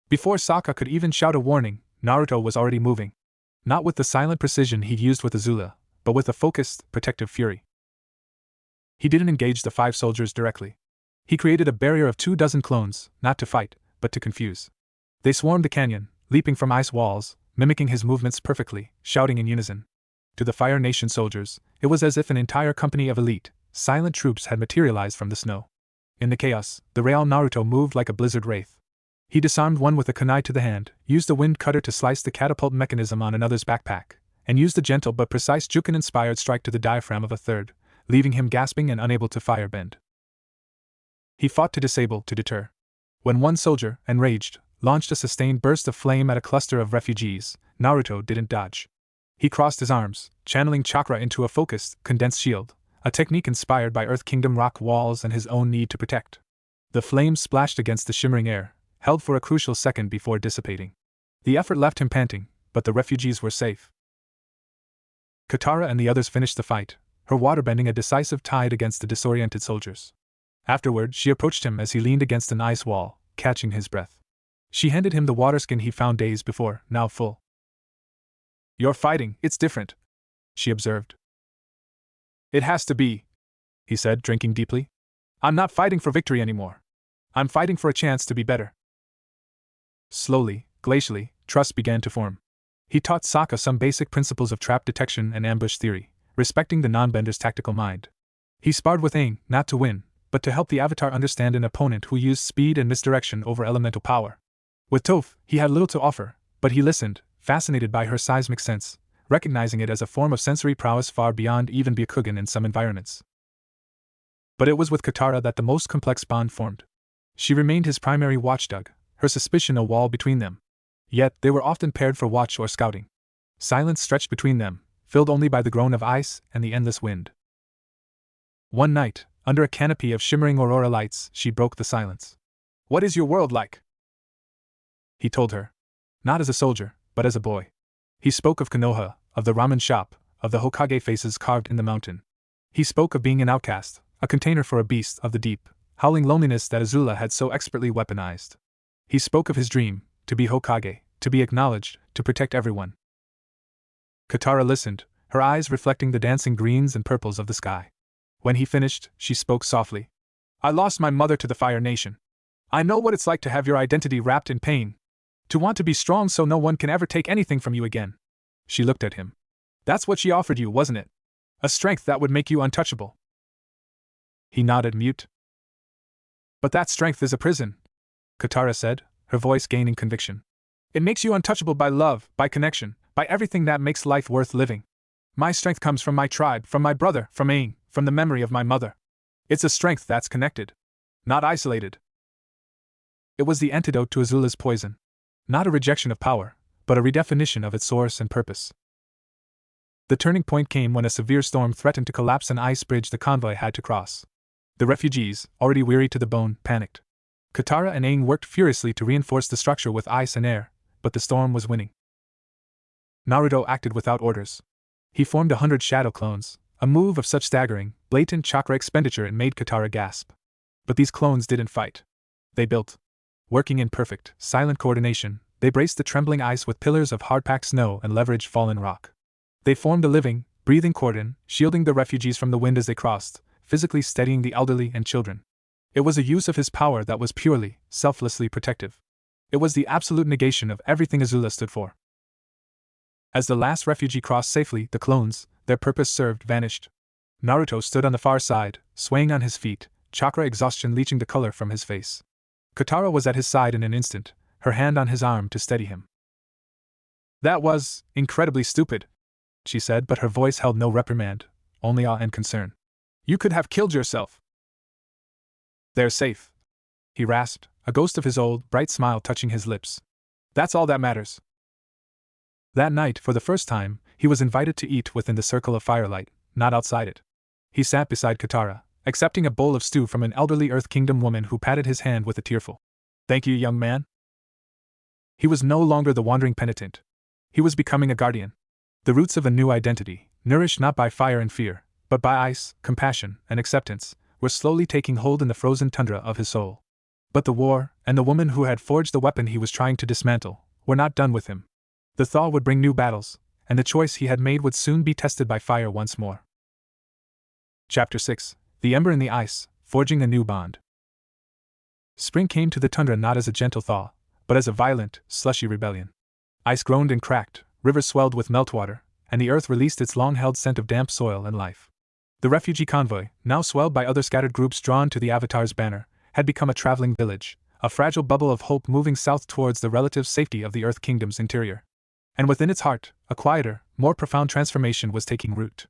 [SPEAKER 1] Before Sokka could even shout a warning, Naruto was already moving. Not with the silent precision he'd used with Azula, but with a focused, protective fury. He didn't engage the 5 soldiers directly. He created a barrier of 24 clones, not to fight, but to confuse. They swarmed the canyon, leaping from ice walls, mimicking his movements perfectly, shouting in unison. To the Fire Nation soldiers, it was as if an entire company of elite, silent troops had materialized from the snow. In the chaos, the Real Naruto moved like a blizzard wraith. He disarmed one with a kunai to the hand, used a wind cutter to slice the catapult mechanism on another's backpack, and used a gentle but precise Juken-inspired strike to the diaphragm of a third, leaving him gasping and unable to firebend. He fought to disable, to deter. When one soldier, enraged, launched a sustained burst of flame at a cluster of refugees, Naruto didn't dodge. He crossed his arms, channeling chakra into a focused, condensed shield, a technique inspired by Earth Kingdom rock walls and his own need to protect. The flames splashed against the shimmering air, held for a crucial second before dissipating. The effort left him panting, but the refugees were safe. Katara and the others finished the fight, her water bending a decisive tide against the disoriented soldiers. Afterward, she approached him as he leaned against an ice wall, catching his breath. She handed him the water skin he found days before, now full. You're fighting, it's different, she observed. It has to be, he said, drinking deeply. I'm not fighting for victory anymore. I'm fighting for a chance to be better. Slowly, glacially, trust began to form. He taught Sokka some basic principles of trap detection and ambush theory, respecting the non-bender's tactical mind. He sparred with Aang, not to win, but to help the Avatar understand an opponent who used speed and misdirection over elemental power. With Toph, he had little to offer, but he listened, fascinated by her seismic sense, recognizing it as a form of sensory prowess far beyond even Byakugan in some environments. But it was with Katara that the most complex bond formed. She remained his primary watchdog, her suspicion a wall between them. Yet they were often paired for watch or scouting. Silence stretched between them, filled only by the groan of ice and the endless wind. One night, under a canopy of shimmering aurora lights, she broke the silence. What is your world like? He told her. Not as a soldier, but as a boy. He spoke of Konoha, of the ramen shop, of the Hokage faces carved in the mountain. He spoke of being an outcast, a container for a beast of the deep, howling loneliness that Azula had so expertly weaponized. He spoke of his dream, to be Hokage, to be acknowledged, to protect everyone. Katara listened, her eyes reflecting the dancing greens and purples of the sky. When he finished, she spoke softly. I lost my mother to the Fire Nation. I know what it's like to have your identity wrapped in pain. To want to be strong so no one can ever take anything from you again. She looked at him. That's what she offered you, wasn't it? A strength that would make you untouchable. He nodded, mute. But that strength is a prison, Katara said, her voice gaining conviction. It makes you untouchable by love, by connection, by everything that makes life worth living. My strength comes from my tribe, from my brother, from Aang, from the memory of my mother. It's a strength that's connected, not isolated. It was the antidote to Azula's poison. Not a rejection of power, but a redefinition of its source and purpose. The turning point came when a severe storm threatened to collapse an ice bridge the convoy had to cross. The refugees, already weary to the bone, panicked. Katara and Aang worked furiously to reinforce the structure with ice and air, but the storm was winning. Naruto acted without orders. He formed 100 shadow clones, a move of such staggering, blatant chakra expenditure it made Katara gasp. But these clones didn't fight. They built. Working in perfect, silent coordination, they braced the trembling ice with pillars of hard-packed snow and leveraged fallen rock. They formed a living, breathing cordon, shielding the refugees from the wind as they crossed, physically steadying the elderly and children. It was a use of his power that was purely, selflessly protective. It was the absolute negation of everything Azula stood for. As the last refugee crossed safely, the clones, their purpose served, vanished. Naruto stood on the far side, swaying on his feet, chakra exhaustion leaching the color from his face. Katara was at his side in an instant, her hand on his arm to steady him. "That was incredibly stupid," she said, but her voice held no reprimand, only awe and concern. "You could have killed yourself." "They're safe," he rasped, a ghost of his old, bright smile touching his lips. "That's all that matters." That night, for the first time, he was invited to eat within the circle of firelight, not outside it. He sat beside Katara, accepting a bowl of stew from an elderly Earth Kingdom woman who patted his hand with a tearful "Thank you, young man." He was no longer the wandering penitent. He was becoming a guardian. The roots of a new identity, nourished not by fire and fear, but by ice, compassion, and acceptance, were slowly taking hold in the frozen tundra of his soul. But the war, and the woman who had forged the weapon he was trying to dismantle, were not done with him. The thaw would bring new battles, and the choice he had made would soon be tested by fire once more. Chapter 6: The Ember in the Ice, Forging a New Bond. Spring came to the tundra not as a gentle thaw, but as a violent, slushy rebellion. Ice groaned and cracked, rivers swelled with meltwater, and the earth released its long-held scent of damp soil and life. The refugee convoy, now swelled by other scattered groups drawn to the Avatar's banner, had become a traveling village, a fragile bubble of hope moving south towards the relative safety of the Earth Kingdom's interior. And within its heart, a quieter, more profound transformation was taking root.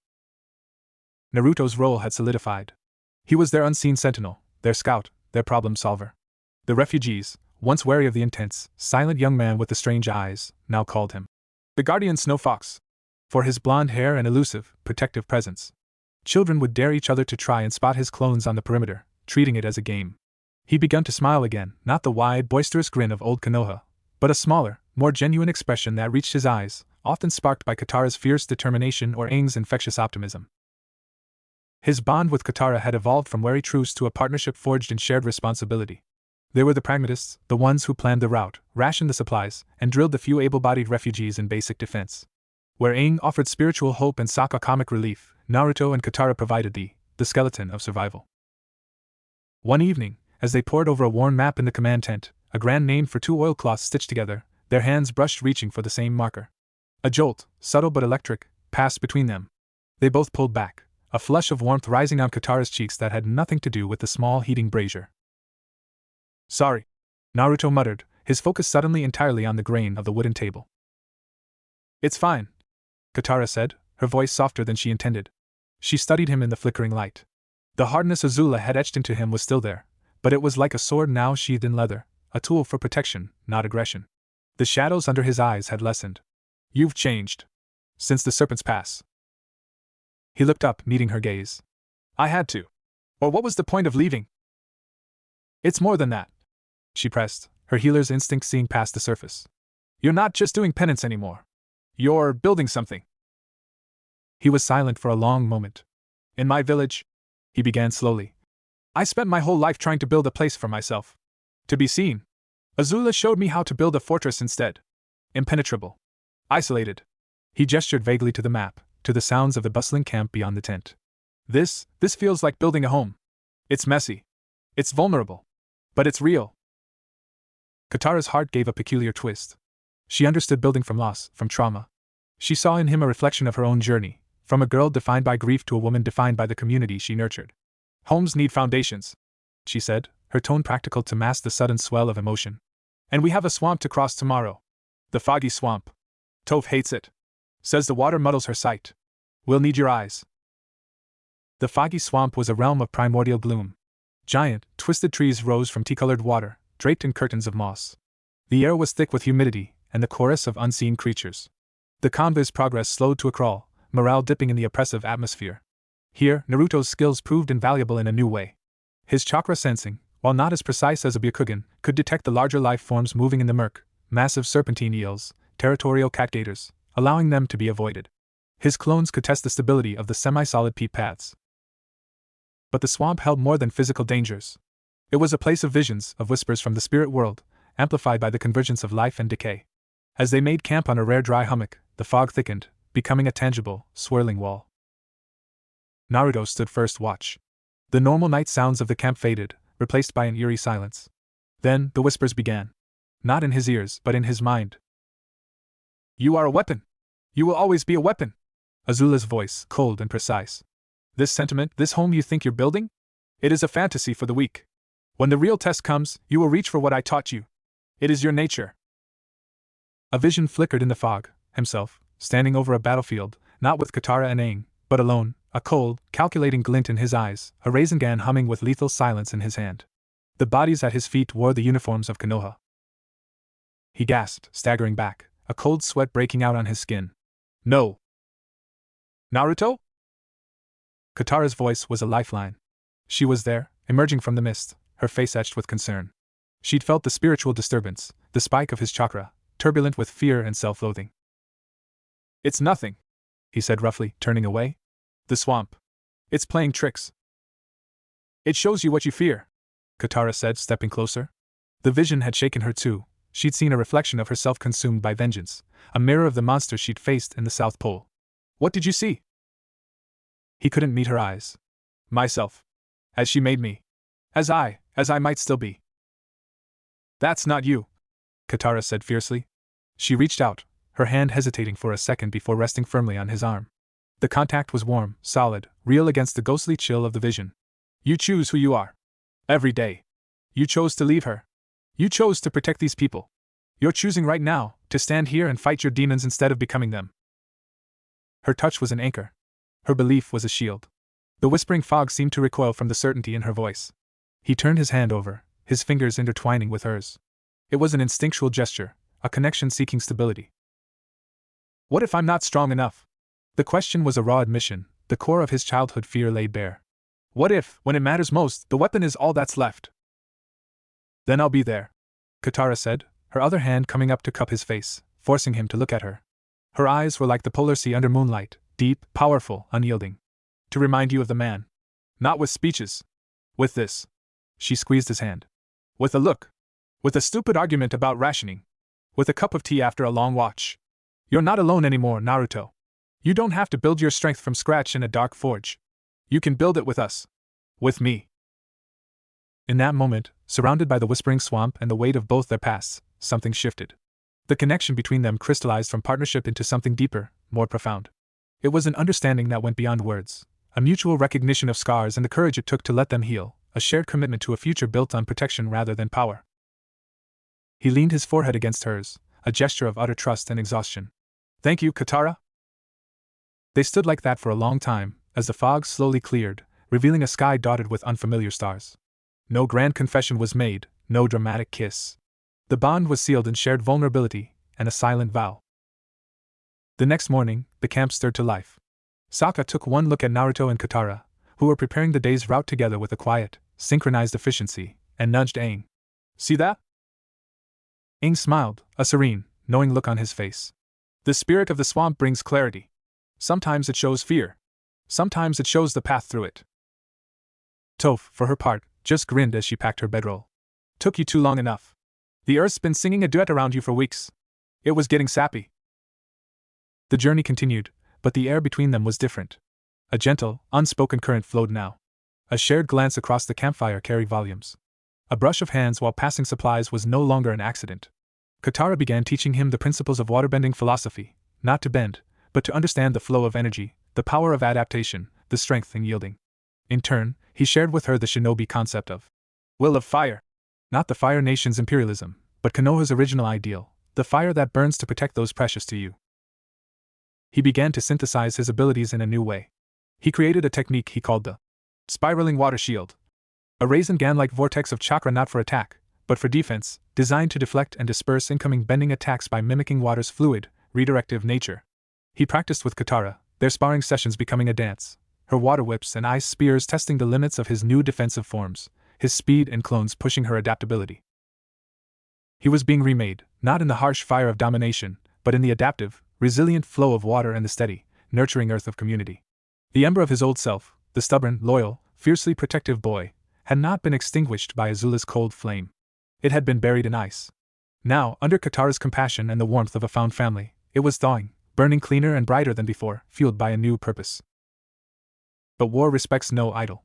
[SPEAKER 1] Naruto's role had solidified. He was their unseen sentinel, their scout, their problem solver. The refugees, once wary of the intense, silent young man with the strange eyes, now called him the Guardian Snow Fox, for his blonde hair and elusive, protective presence. Children would dare each other to try and spot his clones on the perimeter, treating it as a game. He began to smile again, not the wide, boisterous grin of old Konoha, but a smaller, more genuine expression that reached his eyes, often sparked by Katara's fierce determination or Aang's infectious optimism. His bond with Katara had evolved from wary truce to a partnership forged in shared responsibility. They were the pragmatists, the ones who planned the route, rationed the supplies, and drilled the few able-bodied refugees in basic defense. Where Aang offered spiritual hope and Sokka comic relief, Naruto and Katara provided the skeleton of survival. One evening, as they pored over a worn map in the command tent, a grand name for two oilcloths stitched together, their hands brushed reaching for the same marker. A jolt, subtle but electric, passed between them. They both pulled back, a flush of warmth rising on Katara's cheeks that had nothing to do with the small heating brazier. "Sorry," Naruto muttered, his focus suddenly entirely on the grain of the wooden table. "It's fine," Katara said, her voice softer than she intended. She studied him in the flickering light. The hardness Azula had etched into him was still there, but it was like a sword now sheathed in leather, a tool for protection, not aggression. The shadows under his eyes had lessened. "You've changed. Since the Serpent's Pass." He looked up, meeting her gaze. "I had to. Or what was the point of leaving?" "It's more than that," she pressed, her healer's instinct seeing past the surface. "You're not just doing penance anymore. You're building something." He was silent for a long moment. "In my village," he began slowly, "I spent my whole life trying to build a place for myself. To be seen. Azula showed me how to build a fortress instead. Impenetrable. Isolated." He gestured vaguely to the map, to the sounds of the bustling camp beyond the tent. This feels like building a home. It's messy. It's vulnerable. But it's real." Katara's heart gave a peculiar twist. She understood building from loss, from trauma. She saw in him a reflection of her own journey, from a girl defined by grief to a woman defined by the community she nurtured. "Homes need foundations," she said, her tone practical to mask the sudden swell of emotion. "And we have a swamp to cross tomorrow. The foggy swamp. Toph hates it. Says the water muddles her sight. We'll need your eyes." The foggy swamp was a realm of primordial gloom. Giant, twisted trees rose from tea-colored water, draped in curtains of moss. The air was thick with humidity, and the chorus of unseen creatures. The convoy's progress slowed to a crawl, morale dipping in the oppressive atmosphere. Here, Naruto's skills proved invaluable in a new way. His chakra sensing, while not as precise as a Byakugan, could detect the larger life forms moving in the murk, massive serpentine eels, territorial cat gators, allowing them to be avoided. His clones could test the stability of the semi-solid peat paths. But the swamp held more than physical dangers. It was a place of visions, of whispers from the spirit world, amplified by the convergence of life and decay. As they made camp on a rare dry hummock, the fog thickened, becoming a tangible, swirling wall. Naruto stood first watch. The normal night sounds of the camp faded, replaced by an eerie silence. Then, the whispers began. Not in his ears, but in his mind. "You are a weapon. You will always be a weapon." Azula's voice, cold and precise. This sentiment, this home you think you're building? It is a fantasy for the weak. When the real test comes, you will reach for what I taught you. It is your nature. A vision flickered in the fog, himself, standing over a battlefield, not with Katara and Aang, but alone, a cold, calculating glint in his eyes, a Rasengan humming with lethal silence in his hand. The bodies at his feet wore the uniforms of Konoha. He gasped, staggering back, a cold sweat breaking out on his skin. No! Naruto? Katara's voice was a lifeline. She was there, emerging from the mist, her face etched with concern. She'd felt the spiritual disturbance, the spike of his chakra, turbulent with fear and self-loathing. It's nothing, he said roughly, turning away. The swamp. It's playing tricks. It shows you what you fear, Katara said, stepping closer. The vision had shaken her too. She'd seen a reflection of herself consumed by vengeance, a mirror of the monster she'd faced in the South Pole. What did you see? He couldn't meet her eyes. Myself. As she made me. As I might still be. That's not you, Katara said fiercely. She reached out, her hand hesitating for a second before resting firmly on his arm. The contact was warm, solid, real against the ghostly chill of the vision. You choose who you are. Every day. You chose to leave her. You chose to protect these people. You're choosing right now to stand here and fight your demons instead of becoming them. Her touch was an anchor. Her belief was a shield. The whispering fog seemed to recoil from the certainty in her voice. He turned his hand over, his fingers intertwining with hers. It was an instinctual gesture, a connection seeking stability. What if I'm not strong enough? The question was a raw admission, the core of his childhood fear laid bare. What if, when it matters most, the weapon is all that's left? Then I'll be there, Katara said, her other hand coming up to cup his face, forcing him to look at her. Her eyes were like the polar sea under moonlight, deep, powerful, unyielding. To remind you of the man. Not with speeches. With this. She squeezed his hand. With a look. With a stupid argument about rationing. With a cup of tea after a long watch. You're not alone anymore, Naruto. You don't have to build your strength from scratch in a dark forge. You can build it with us. With me. In that moment, surrounded by the whispering swamp and the weight of both their pasts, something shifted. The connection between them crystallized from partnership into something deeper, more profound. It was an understanding that went beyond words, a mutual recognition of scars and the courage it took to let them heal, a shared commitment to a future built on protection rather than power. He leaned his forehead against hers, a gesture of utter trust and exhaustion. Thank you, Katara. They stood like that for a long time, as the fog slowly cleared, revealing a sky dotted with unfamiliar stars. No grand confession was made, no dramatic kiss. The bond was sealed in shared vulnerability, and a silent vow. The next morning, the camp stirred to life. Sokka took one look at Naruto and Katara, who were preparing the day's route together with a quiet, synchronized efficiency, and nudged Aang. See that? Aang smiled, a serene, knowing look on his face. The spirit of the swamp brings clarity. Sometimes it shows fear. Sometimes it shows the path through it. Toph, for her part, just grinned as she packed her bedroll. Took you too long enough. The earth's been singing a duet around you for weeks. It was getting sappy. The journey continued, but the air between them was different. A gentle, unspoken current flowed now. A shared glance across the campfire carried volumes. A brush of hands while passing supplies was no longer an accident. Katara began teaching him the principles of waterbending philosophy, not to bend, but to understand the flow of energy, the power of adaptation, the strength in yielding. In turn, he shared with her the shinobi concept of will of fire. Not the Fire Nation's imperialism, but Konoha's original ideal, the fire that burns to protect those precious to you. He began to synthesize his abilities in a new way. He created a technique he called the spiraling water shield. A Rasengan-like vortex of chakra not for attack, but for defense, designed to deflect and disperse incoming bending attacks by mimicking water's fluid, redirective nature. He practiced with Katara, their sparring sessions becoming a dance, her water whips and ice spears testing the limits of his new defensive forms, his speed and clones pushing her adaptability. He was being remade, not in the harsh fire of domination, but in the adaptive, resilient flow of water and the steady, nurturing earth of community. The ember of his old self, the stubborn, loyal, fiercely protective boy, had not been extinguished by Azula's cold flame. It had been buried in ice. Now, under Katara's compassion and the warmth of a found family, it was thawing, burning cleaner and brighter than before, fueled by a new purpose. But war respects no idol.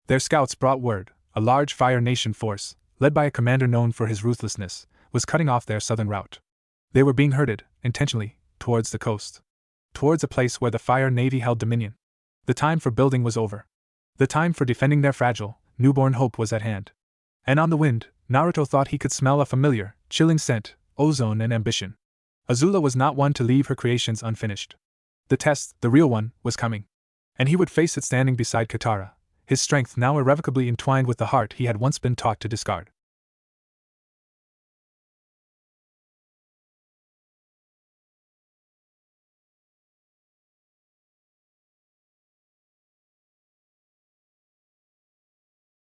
[SPEAKER 1] Their scouts brought word, a large Fire Nation force, led by a commander known for his ruthlessness, was cutting off their southern route. They were being herded, intentionally, towards the coast. Towards a place where the Fire Navy held dominion. The time for building was over. The time for defending their fragile, newborn hope was at hand. And on the wind, Naruto thought he could smell a familiar, chilling scent: ozone and ambition. Azula was not one to leave her creations unfinished. The test, the real one, was coming. And he would face it standing beside Katara, his strength now irrevocably entwined with the heart he had once been taught to discard.